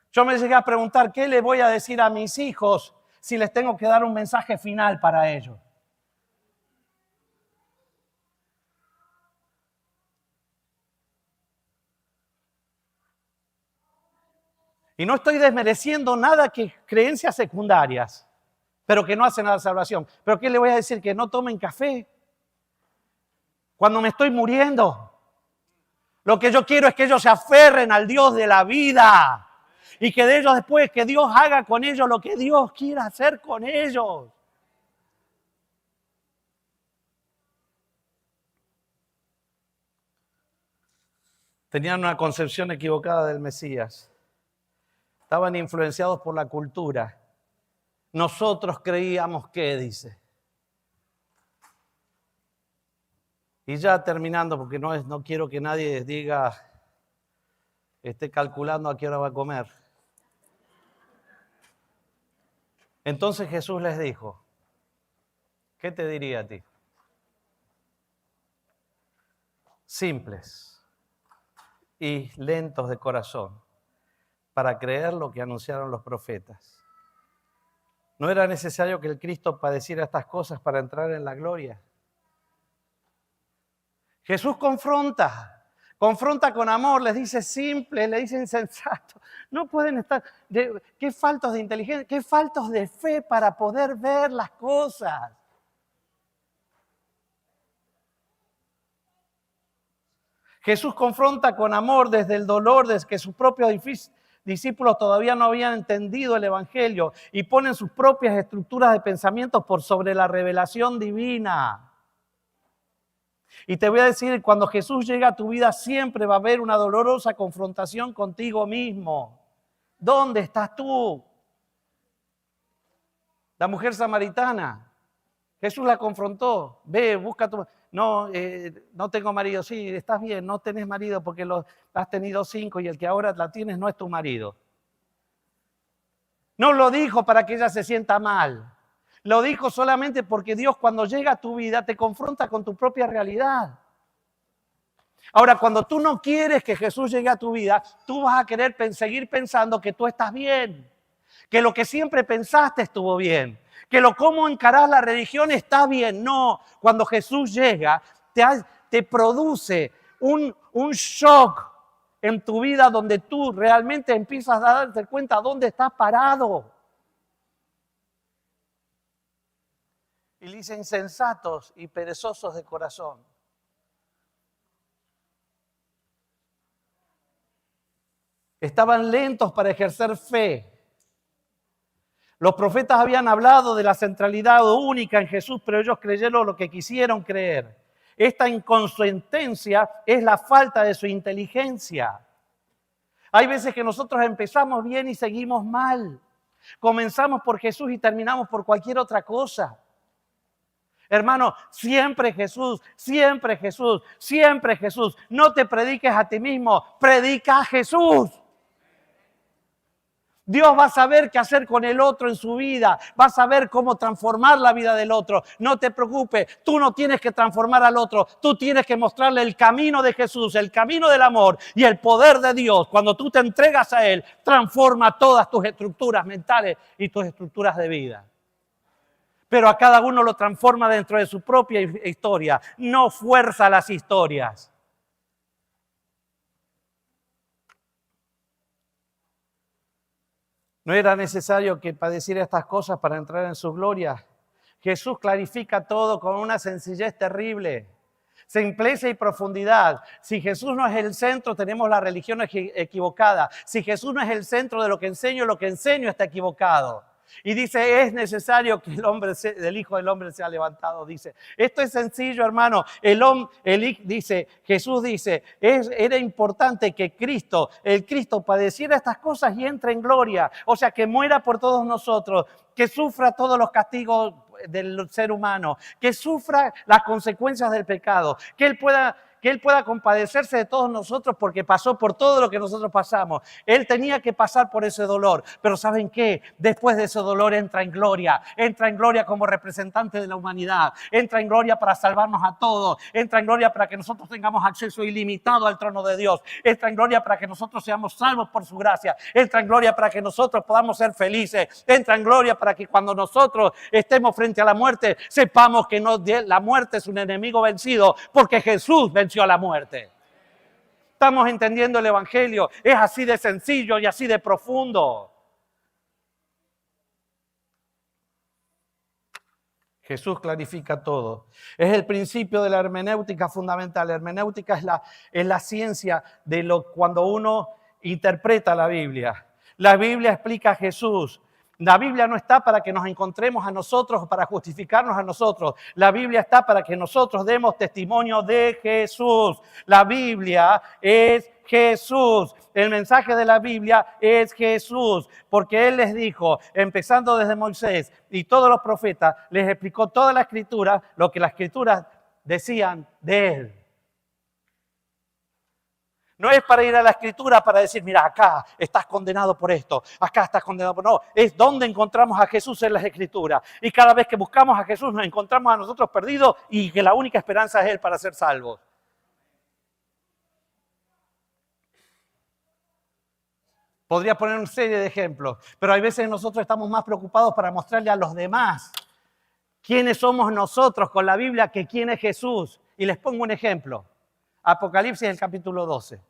Yo me llegué a preguntar, ¿qué le voy a decir a mis hijos si les tengo que dar un mensaje final para ellos? Y no estoy desmereciendo nada que creencias secundarias, pero que no hacen a la salvación. ¿Pero qué le voy a decir? Que no tomen café cuando me estoy muriendo. Lo que yo quiero es que ellos se aferren al Dios de la vida y que de ellos después, que Dios haga con ellos lo que Dios quiera hacer con ellos. Tenían una concepción equivocada del Mesías. Estaban influenciados por la cultura. Nosotros creíamos que, dice. Y ya terminando, porque no quiero que nadie esté calculando a qué hora va a comer. Entonces Jesús les dijo, ¿qué te diría a ti? Simples y lentos de corazón para creer lo que anunciaron los profetas. ¿No era necesario que el Cristo padeciera estas cosas para entrar en la gloria? Jesús confronta con amor, les dice simple, le dice insensato. No pueden estar, qué faltos de inteligencia, qué faltos de fe para poder ver las cosas. Jesús confronta con amor desde el dolor, desde que sus propios discípulos todavía no habían entendido el Evangelio y ponen sus propias estructuras de pensamientos por sobre la revelación divina. Y te voy a decir, cuando Jesús llega a tu vida siempre va a haber una dolorosa confrontación contigo mismo. ¿Dónde estás tú? La mujer samaritana, Jesús la confrontó. Ve, busca tu... No tengo marido. Sí, estás bien, no tenés marido porque has tenido 5 y el que ahora la tienes no es tu marido. No lo dijo para que ella se sienta mal. Lo dijo solamente porque Dios cuando llega a tu vida te confronta con tu propia realidad. Ahora, cuando tú no quieres que Jesús llegue a tu vida, tú vas a querer seguir pensando que tú estás bien, que lo que siempre pensaste estuvo bien, que cómo encarás la religión está bien. No, cuando Jesús llega, te produce un shock en tu vida donde tú realmente empiezas a darte cuenta dónde estás parado. Y dice insensatos y perezosos de corazón. Estaban lentos para ejercer fe. Los profetas habían hablado de la centralidad única en Jesús, pero ellos creyeron lo que quisieron creer. Esta inconsistencia es la falta de su inteligencia. Hay veces que nosotros empezamos bien y seguimos mal. Comenzamos por Jesús y terminamos por cualquier otra cosa. Hermano, siempre Jesús, siempre Jesús, siempre Jesús. No te prediques a ti mismo, predica a Jesús. Dios va a saber qué hacer con el otro en su vida. Va a saber cómo transformar la vida del otro. No te preocupes, tú no tienes que transformar al otro. Tú tienes que mostrarle el camino de Jesús, el camino del amor y el poder de Dios. Cuando tú te entregas a Él, transforma todas tus estructuras mentales y tus estructuras de vida. Pero a cada uno lo transforma dentro de su propia historia. No fuerza las historias. No era necesario que padeciera estas cosas para entrar en su gloria. Jesús clarifica todo con una sencillez terrible, simpleza y profundidad. Si Jesús no es el centro, tenemos la religión equivocada. Si Jesús no es el centro de lo que enseño está equivocado. Y dice, es necesario que el Hijo del Hombre sea levantado. Dice, esto es sencillo, hermano. Jesús dice, era importante que el Cristo padeciera estas cosas y entre en gloria. O sea, que muera por todos nosotros, que sufra todos los castigos del ser humano, que sufra las consecuencias del pecado, que Él pueda compadecerse de todos nosotros porque pasó por todo lo que nosotros pasamos. Él tenía que pasar por ese dolor, pero ¿saben qué? Después de ese dolor entra en gloria como representante de la humanidad, entra en gloria para salvarnos a todos, entra en gloria para que nosotros tengamos acceso ilimitado al trono de Dios, entra en gloria para que nosotros seamos salvos por su gracia, entra en gloria para que nosotros podamos ser felices, entra en gloria para que cuando nosotros estemos frente a la muerte, sepamos que la muerte es un enemigo vencido, porque Jesús venció a la muerte. Estamos entendiendo el Evangelio. Es así de sencillo y así de profundo. Jesús clarifica todo. Es el principio de la hermenéutica fundamental. La hermenéutica es la ciencia de cuando uno interpreta la Biblia. La Biblia explica a Jesús. La Biblia no está para que nos encontremos a nosotros o para justificarnos a nosotros. La Biblia está para que nosotros demos testimonio de Jesús. La Biblia es Jesús. El mensaje de la Biblia es Jesús. Porque Él les dijo, empezando desde Moisés y todos los profetas, les explicó toda la Escritura, lo que las Escrituras decían de Él. No es para ir a la Escritura para decir, mira, acá estás condenado por esto, acá estás condenado por... No, es donde encontramos a Jesús en las Escrituras. Y cada vez que buscamos a Jesús nos encontramos a nosotros perdidos y que la única esperanza es Él para ser salvos. Podría poner una serie de ejemplos, pero hay veces nosotros estamos más preocupados para mostrarle a los demás quiénes somos nosotros con la Biblia que quién es Jesús. Y les pongo un ejemplo. Apocalipsis, el capítulo 12.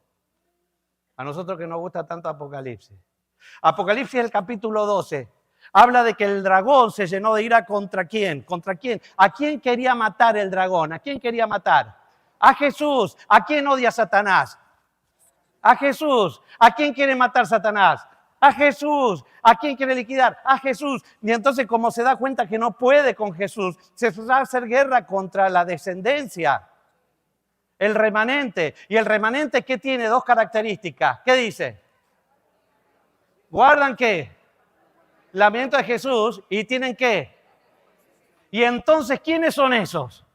A nosotros que nos gusta tanto Apocalipsis. Apocalipsis, el capítulo 12. Habla de que el dragón se llenó de ira ¿contra quién? ¿Contra quién? ¿A quién quería matar el dragón? ¿A quién quería matar? A Jesús. ¿A quién odia Satanás? A Jesús. ¿A quién quiere matar Satanás? A Jesús. ¿A quién quiere liquidar? A Jesús. Y entonces, como se da cuenta que no puede con Jesús, se va a hacer guerra contra la descendencia. El remanente. ¿Y el remanente qué tiene? Dos características. ¿Qué dice? ¿Guardan qué? El mandamiento de Jesús y tienen qué. Y entonces, ¿quiénes son esos?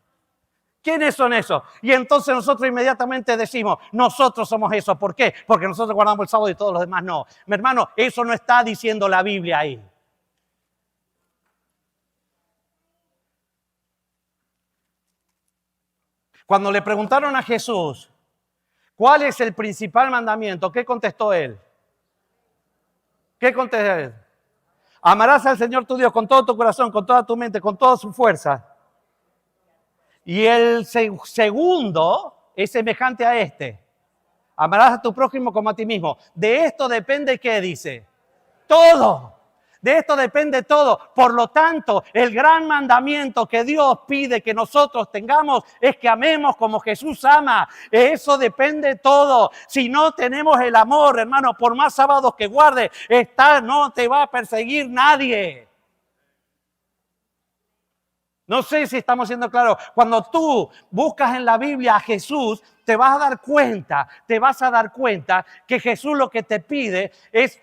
¿Quiénes son esos? Y entonces nosotros inmediatamente decimos, nosotros somos esos. ¿Por qué? Porque nosotros guardamos el sábado y todos los demás no. Mi hermano, eso no está diciendo la Biblia ahí. Cuando le preguntaron a Jesús, ¿cuál es el principal mandamiento? ¿Qué contestó Él? ¿Qué contestó Él? Amarás al Señor tu Dios con todo tu corazón, con toda tu mente, con toda su fuerza. Y el segundo es semejante a este. Amarás a tu prójimo como a ti mismo. De esto depende, ¿qué dice? Todo. De esto depende todo. Por lo tanto, el gran mandamiento que Dios pide que nosotros tengamos es que amemos como Jesús ama. Eso depende todo. Si no tenemos el amor, hermano, por más sábados que guardes, no te va a perseguir nadie. No sé si estamos siendo claros. Cuando tú buscas en la Biblia a Jesús, te vas a dar cuenta que Jesús lo que te pide es,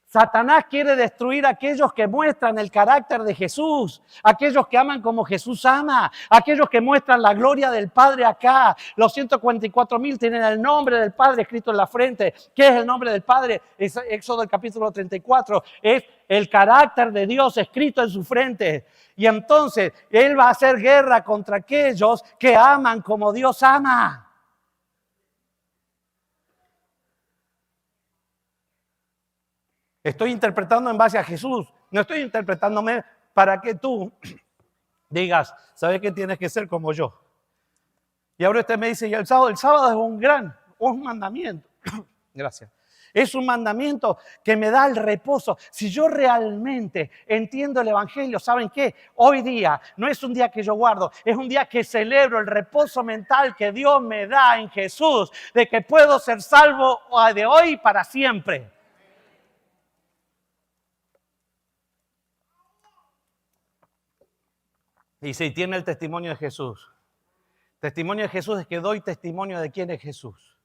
Satanás quiere destruir a aquellos que muestran el carácter de Jesús, aquellos que aman como Jesús ama, aquellos que muestran la gloria del Padre acá. Los 144,000 tienen el nombre del Padre escrito en la frente. ¿Qué es el nombre del Padre? Es Éxodo capítulo 34. Es el carácter de Dios escrito en su frente. Y entonces Él va a hacer guerra contra aquellos que aman como Dios ama. Estoy interpretando en base a Jesús. No estoy interpretándome para que tú digas, ¿sabes qué? Tienes que ser como yo. Y ahora usted me dice, y el sábado es un mandamiento. Gracias. Es un mandamiento que me da el reposo. Si yo realmente entiendo el Evangelio, ¿saben qué? Hoy día no es un día que yo guardo, es un día que celebro el reposo mental que Dios me da en Jesús, de que puedo ser salvo de hoy para siempre. Y si tiene el testimonio de Jesús. Testimonio de Jesús es que doy testimonio de quién es Jesús.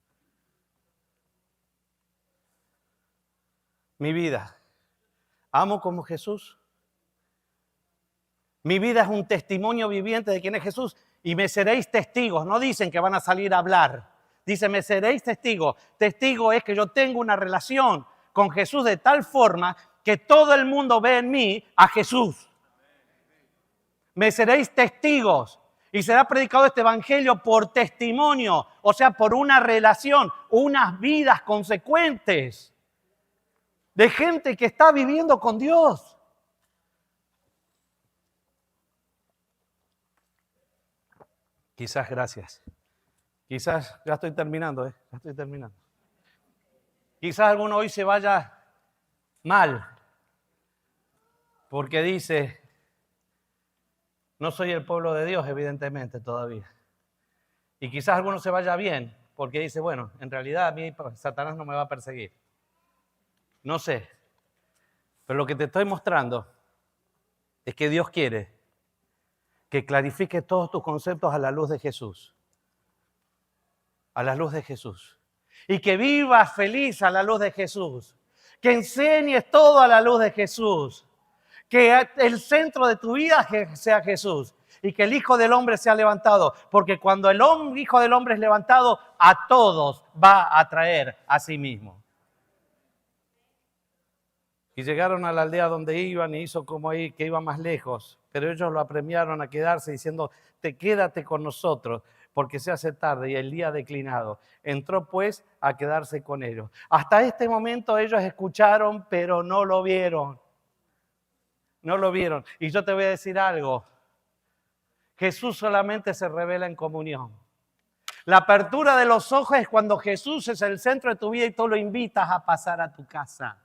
Mi vida. ¿Amo como Jesús? Mi vida es un testimonio viviente de quién es Jesús. Y me seréis testigos. No dicen que van a salir a hablar. Dicen, me seréis testigos. Testigo es que yo tengo una relación con Jesús de tal forma que todo el mundo ve en mí a Jesús. Me seréis testigos y será predicado este evangelio por testimonio, o sea, por una relación, unas vidas consecuentes de gente que está viviendo con Dios. Quizás, gracias. Quizás, ya estoy terminando, ya estoy terminando. Quizás alguno hoy se vaya mal porque dice, no soy el pueblo de Dios, evidentemente, todavía. Y quizás alguno se vaya bien, porque dice, bueno, en realidad a mí Satanás no me va a perseguir. No sé. Pero lo que te estoy mostrando es que Dios quiere que clarifique todos tus conceptos a la luz de Jesús. A la luz de Jesús. Y que vivas feliz a la luz de Jesús. Que enseñes todo a la luz de Jesús. Que el centro de tu vida sea Jesús y que el Hijo del Hombre sea levantado, porque cuando el Hijo del Hombre es levantado, a todos va a traer a sí mismo. Y llegaron a la aldea donde iban y hizo como ahí que iba más lejos, pero ellos lo apremiaron a quedarse diciendo, quédate con nosotros, porque se hace tarde y el día ha declinado. Entró pues a quedarse con ellos. Hasta este momento ellos escucharon, pero no lo vieron. No lo vieron. Y yo te voy a decir algo. Jesús solamente se revela en comunión. La apertura de los ojos es cuando Jesús es el centro de tu vida y tú lo invitas a pasar a tu casa.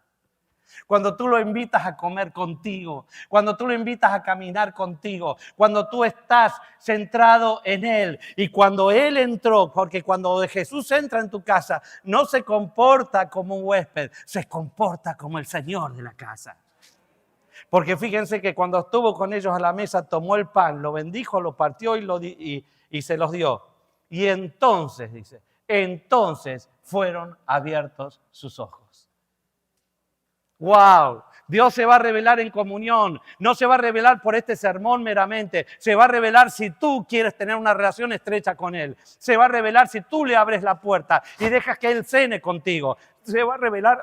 Cuando tú lo invitas a comer contigo, cuando tú lo invitas a caminar contigo, cuando tú estás centrado en Él y cuando Él entró, porque cuando Jesús entra en tu casa, no se comporta como un huésped, se comporta como el Señor de la casa. Porque fíjense que cuando estuvo con ellos a la mesa, tomó el pan, lo bendijo, lo partió y se los dio. Y entonces, dice, entonces fueron abiertos sus ojos. ¡Wow! Dios se va a revelar en comunión. No se va a revelar por este sermón meramente. Se va a revelar si tú quieres tener una relación estrecha con Él. Se va a revelar si tú le abres la puerta y dejas que Él cene contigo. Se va a revelar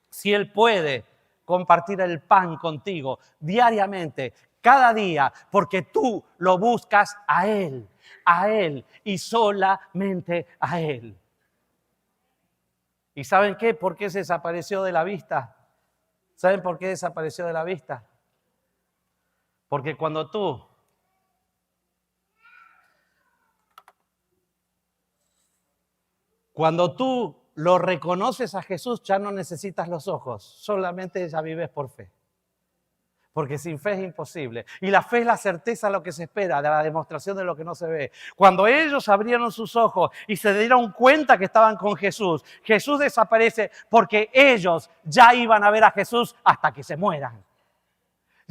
si Él puede compartir el pan contigo diariamente, cada día, porque tú lo buscas a Él y solamente a Él. ¿Y saben qué? ¿Por qué se desapareció de la vista? ¿Saben por qué desapareció de la vista? Porque cuando tú lo reconoces a Jesús, ya no necesitas los ojos, solamente ya vives por fe. Porque sin fe es imposible. Y la fe es la certeza de lo que se espera, de la demostración de lo que no se ve. Cuando ellos abrieron sus ojos y se dieron cuenta que estaban con Jesús, Jesús desaparece porque ellos ya iban a ver a Jesús hasta que se mueran.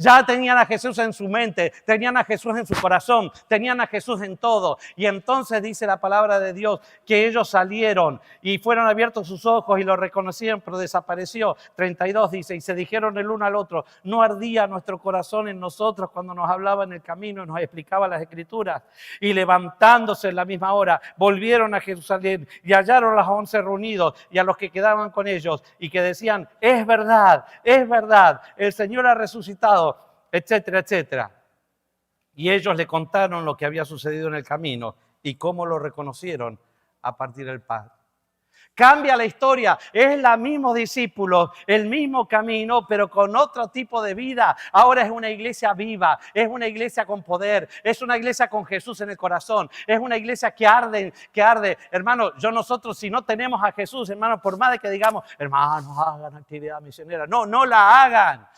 Ya tenían a Jesús en su mente, tenían a Jesús en su corazón, tenían a Jesús en todo. Y entonces dice la palabra de Dios que ellos salieron y fueron abiertos sus ojos y lo reconocieron, pero desapareció. 32 dice, y se dijeron el uno al otro, ¿no ardía nuestro corazón en nosotros cuando nos hablaba en el camino y nos explicaba las Escrituras? Y levantándose en la misma hora, volvieron a Jerusalén y hallaron a los 11 reunidos y a los que quedaban con ellos y que decían, es verdad, el Señor ha resucitado, etcétera, etcétera. Y ellos le contaron lo que había sucedido en el camino y cómo lo reconocieron a partir del pan. Cambia la historia, es la misma discípulos, el mismo camino, pero con otro tipo de vida. Ahora es una iglesia viva, es una iglesia con poder, es una iglesia con Jesús en el corazón, es una iglesia que arde. Hermano, nosotros si no tenemos a Jesús, hermano, por más de que digamos, hermanos, hagan actividad misionera. No la hagan.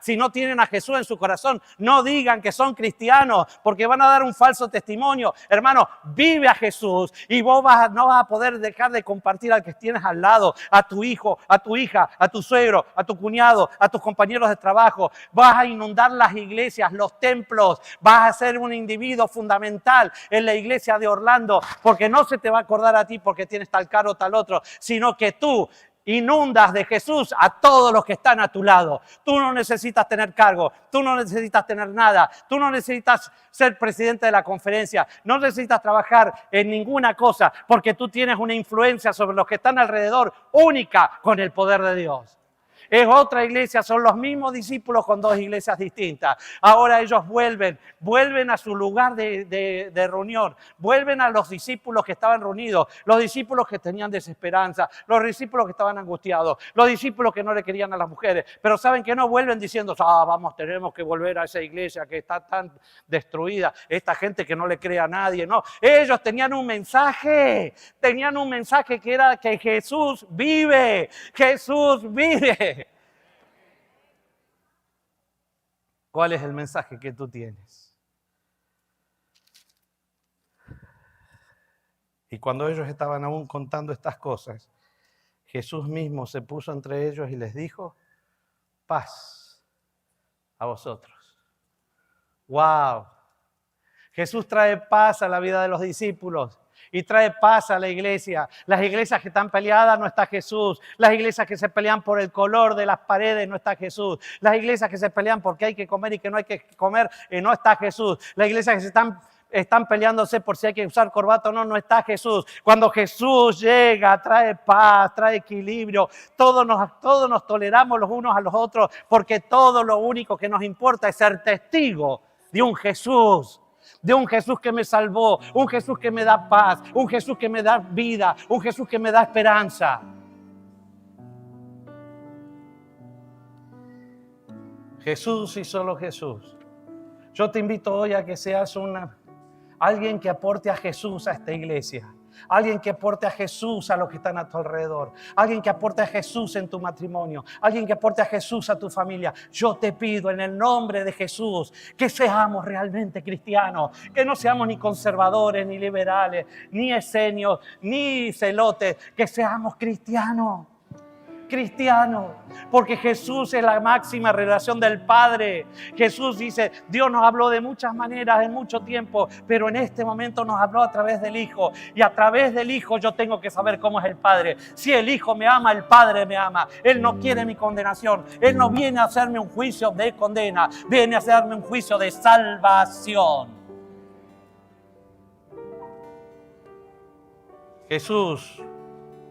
Si no tienen a Jesús en su corazón, no digan que son cristianos, porque van a dar un falso testimonio. Hermano, vive a Jesús y vos no vas a poder dejar de compartir al que tienes al lado, a tu hijo, a tu hija, a tu suegro, a tu cuñado, a tus compañeros de trabajo. Vas a inundar las iglesias, los templos. Vas a ser un individuo fundamental en la iglesia de Orlando, porque no se te va a acordar a ti porque tienes tal caro o tal otro, sino que tú inundas de Jesús a todos los que están a tu lado. Tú no necesitas tener cargo, tú no necesitas tener nada, tú no necesitas ser presidente de la conferencia, no necesitas trabajar en ninguna cosa, porque tú tienes una influencia sobre los que están alrededor única con el poder de Dios. Es otra iglesia, son los mismos discípulos con dos iglesias distintas. Ahora ellos vuelven a su lugar de reunión, vuelven a los discípulos que estaban reunidos, los discípulos que tenían desesperanza, los discípulos que estaban angustiados, los discípulos que no le querían a las mujeres. Pero saben que no vuelven diciendo, tenemos que volver a esa iglesia que está tan destruida, esta gente que no le cree a nadie. No, ellos tenían un mensaje que era que Jesús vive. ¿Cuál es el mensaje que tú tienes? Y cuando ellos estaban aún contando estas cosas, Jesús mismo se puso entre ellos y les dijo, paz a vosotros. ¡Wow! Jesús trae paz a la vida de los discípulos. Y trae paz a la iglesia. Las iglesias que están peleadas no está Jesús. Las iglesias que se pelean por el color de las paredes no está Jesús. Las iglesias que se pelean porque hay que comer y que no hay que comer no está Jesús. Las iglesias que se están peleándose por si hay que usar corbata o no está Jesús. Cuando Jesús llega, trae paz, trae equilibrio. Todos nos toleramos los unos a los otros porque todo lo único que nos importa es ser testigo de un Jesús. De un Jesús que me salvó, un Jesús que me da paz, un Jesús que me da vida, un Jesús que me da esperanza. Jesús y solo Jesús. Yo te invito hoy a que seas alguien que aporte a Jesús a esta iglesia. Alguien que aporte a Jesús a los que están a tu alrededor. Alguien que aporte a Jesús en tu matrimonio. Alguien que aporte a Jesús a tu familia. Yo te pido en el nombre de Jesús que seamos realmente cristianos. Que no seamos ni conservadores, ni liberales, ni esenios, ni celotes. Que seamos cristianos. Porque Jesús es la máxima relación del Padre. Jesús dice, Dios nos habló de muchas maneras en mucho tiempo, pero en este momento nos habló a través del Hijo, y a través del Hijo yo tengo que saber cómo es el Padre. Si el Hijo me ama, el Padre me ama. Él no quiere mi condenación. Él no viene a hacerme un juicio de condena, viene a hacerme un juicio de salvación. Jesús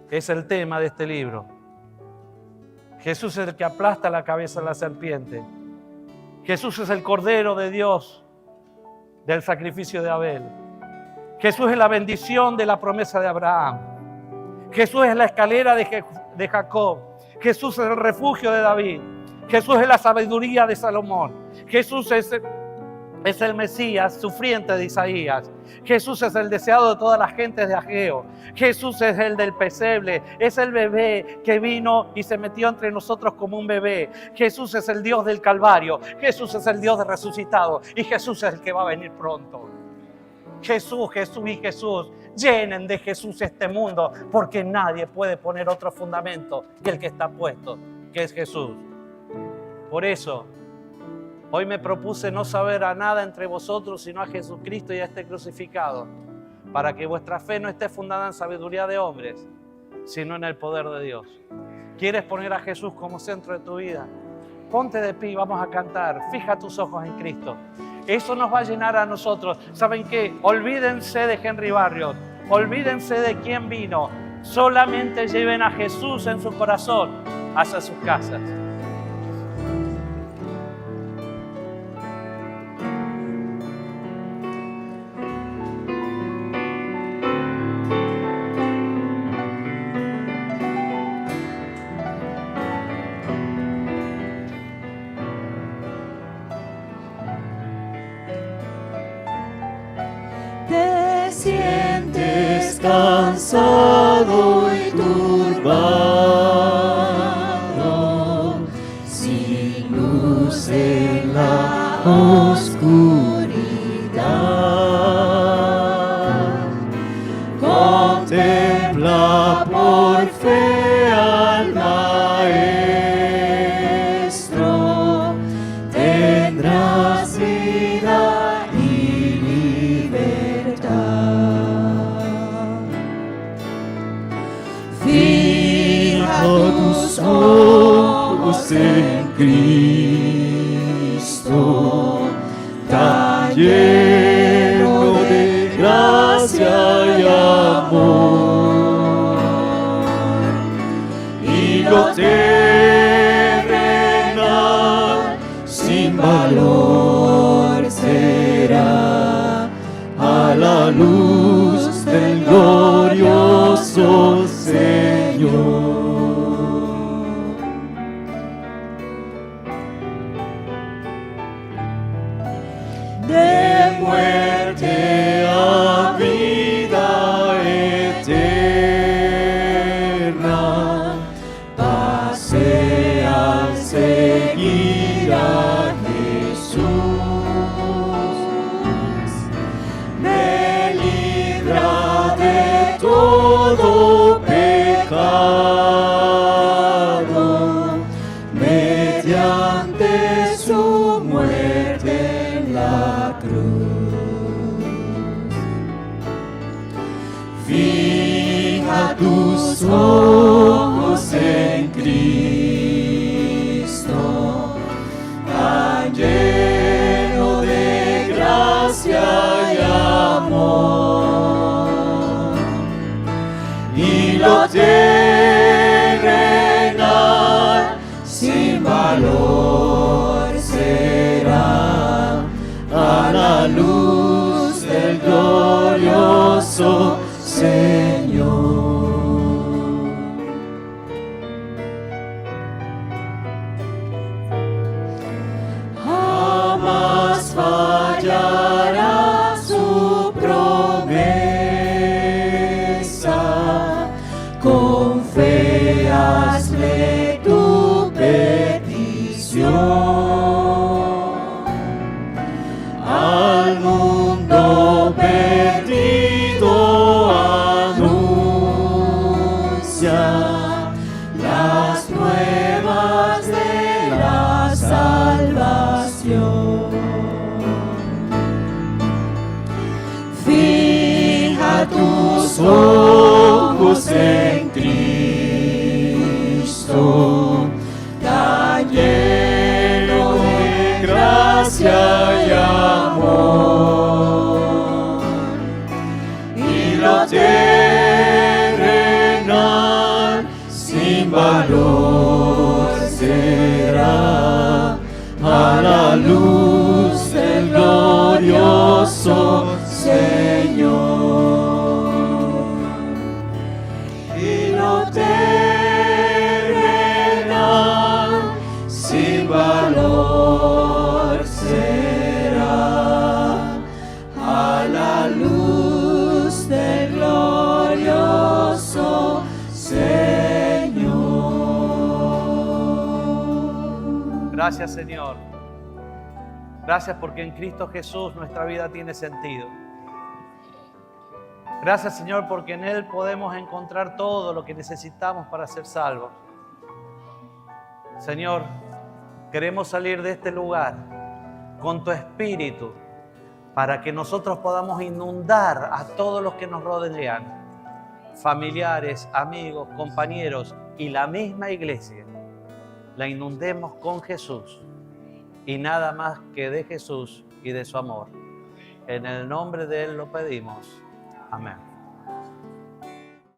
es el tema de este libro. Jesús es el que aplasta la cabeza de la serpiente. Jesús es el Cordero de Dios del sacrificio de Abel. Jesús es la bendición de la promesa de Abraham. Jesús es la escalera de Jacob. Jesús es el refugio de David. Jesús es la sabiduría de Salomón. Jesús es el Mesías sufriente de Isaías. Jesús es el deseado de todas las gentes de Ageo. Jesús es el del pesebre, es el bebé que vino y se metió entre nosotros como un bebé. Jesús es el Dios del Calvario. Jesús es el Dios de resucitado. Y Jesús es el que va a venir pronto. Jesús. Llenen de Jesús este mundo, porque nadie puede poner otro fundamento que el que está puesto, que es Jesús. Por eso, Hoy me propuse no saber a nada entre vosotros, sino a Jesucristo y a este crucificado, para que vuestra fe no esté fundada en sabiduría de hombres, sino en el poder de Dios. ¿Quieres poner a Jesús como centro de tu vida? Ponte de pie y vamos a cantar. Fija tus ojos en Cristo. Eso nos va a llenar a nosotros. ¿Saben qué? Olvídense de Henry Barrios. Olvídense de quién vino. Solamente lleven a Jesús en su corazón hacia sus casas. Cansado y turbado, sin luz en la oscuridad, contempla por fe al Maestro, tendrás vida y libertad. Fija tus ojos en Cristo, tan lleno de gracia y amor, y lo terrenal sin valor será a la luz del glorioso Señor. De muerte a vida eterna, pasé al seguir a Jesús. Me libra de todo pecado, mediante su muerte en la cruz. Fija tus ojos en Cristo, tan lleno de gracia y amor, y lo terrenal sin valor será a la luz del glorioso Señor. Jamás fallará su promesa, con fe hazle tu petición. Al mundo perdido anuncia las nuevas de la salvación. Fija tus ojos en Cristo, tan lleno de gracia y amor, y lo terrenal sin valor será a la luz del glorioso Señor. Y lo terrenal sin valor será a la luz del glorioso Señor. Gracias, Señor. Gracias porque en Cristo Jesús nuestra vida tiene sentido. Gracias, Señor, porque en Él podemos encontrar todo lo que necesitamos para ser salvos. Señor, queremos salir de este lugar con tu espíritu, para que nosotros podamos inundar a todos los que nos rodean, familiares, amigos, compañeros y la misma iglesia. La inundemos con Jesús y nada más que de Jesús y de su amor. En el nombre de Él lo pedimos. Amén.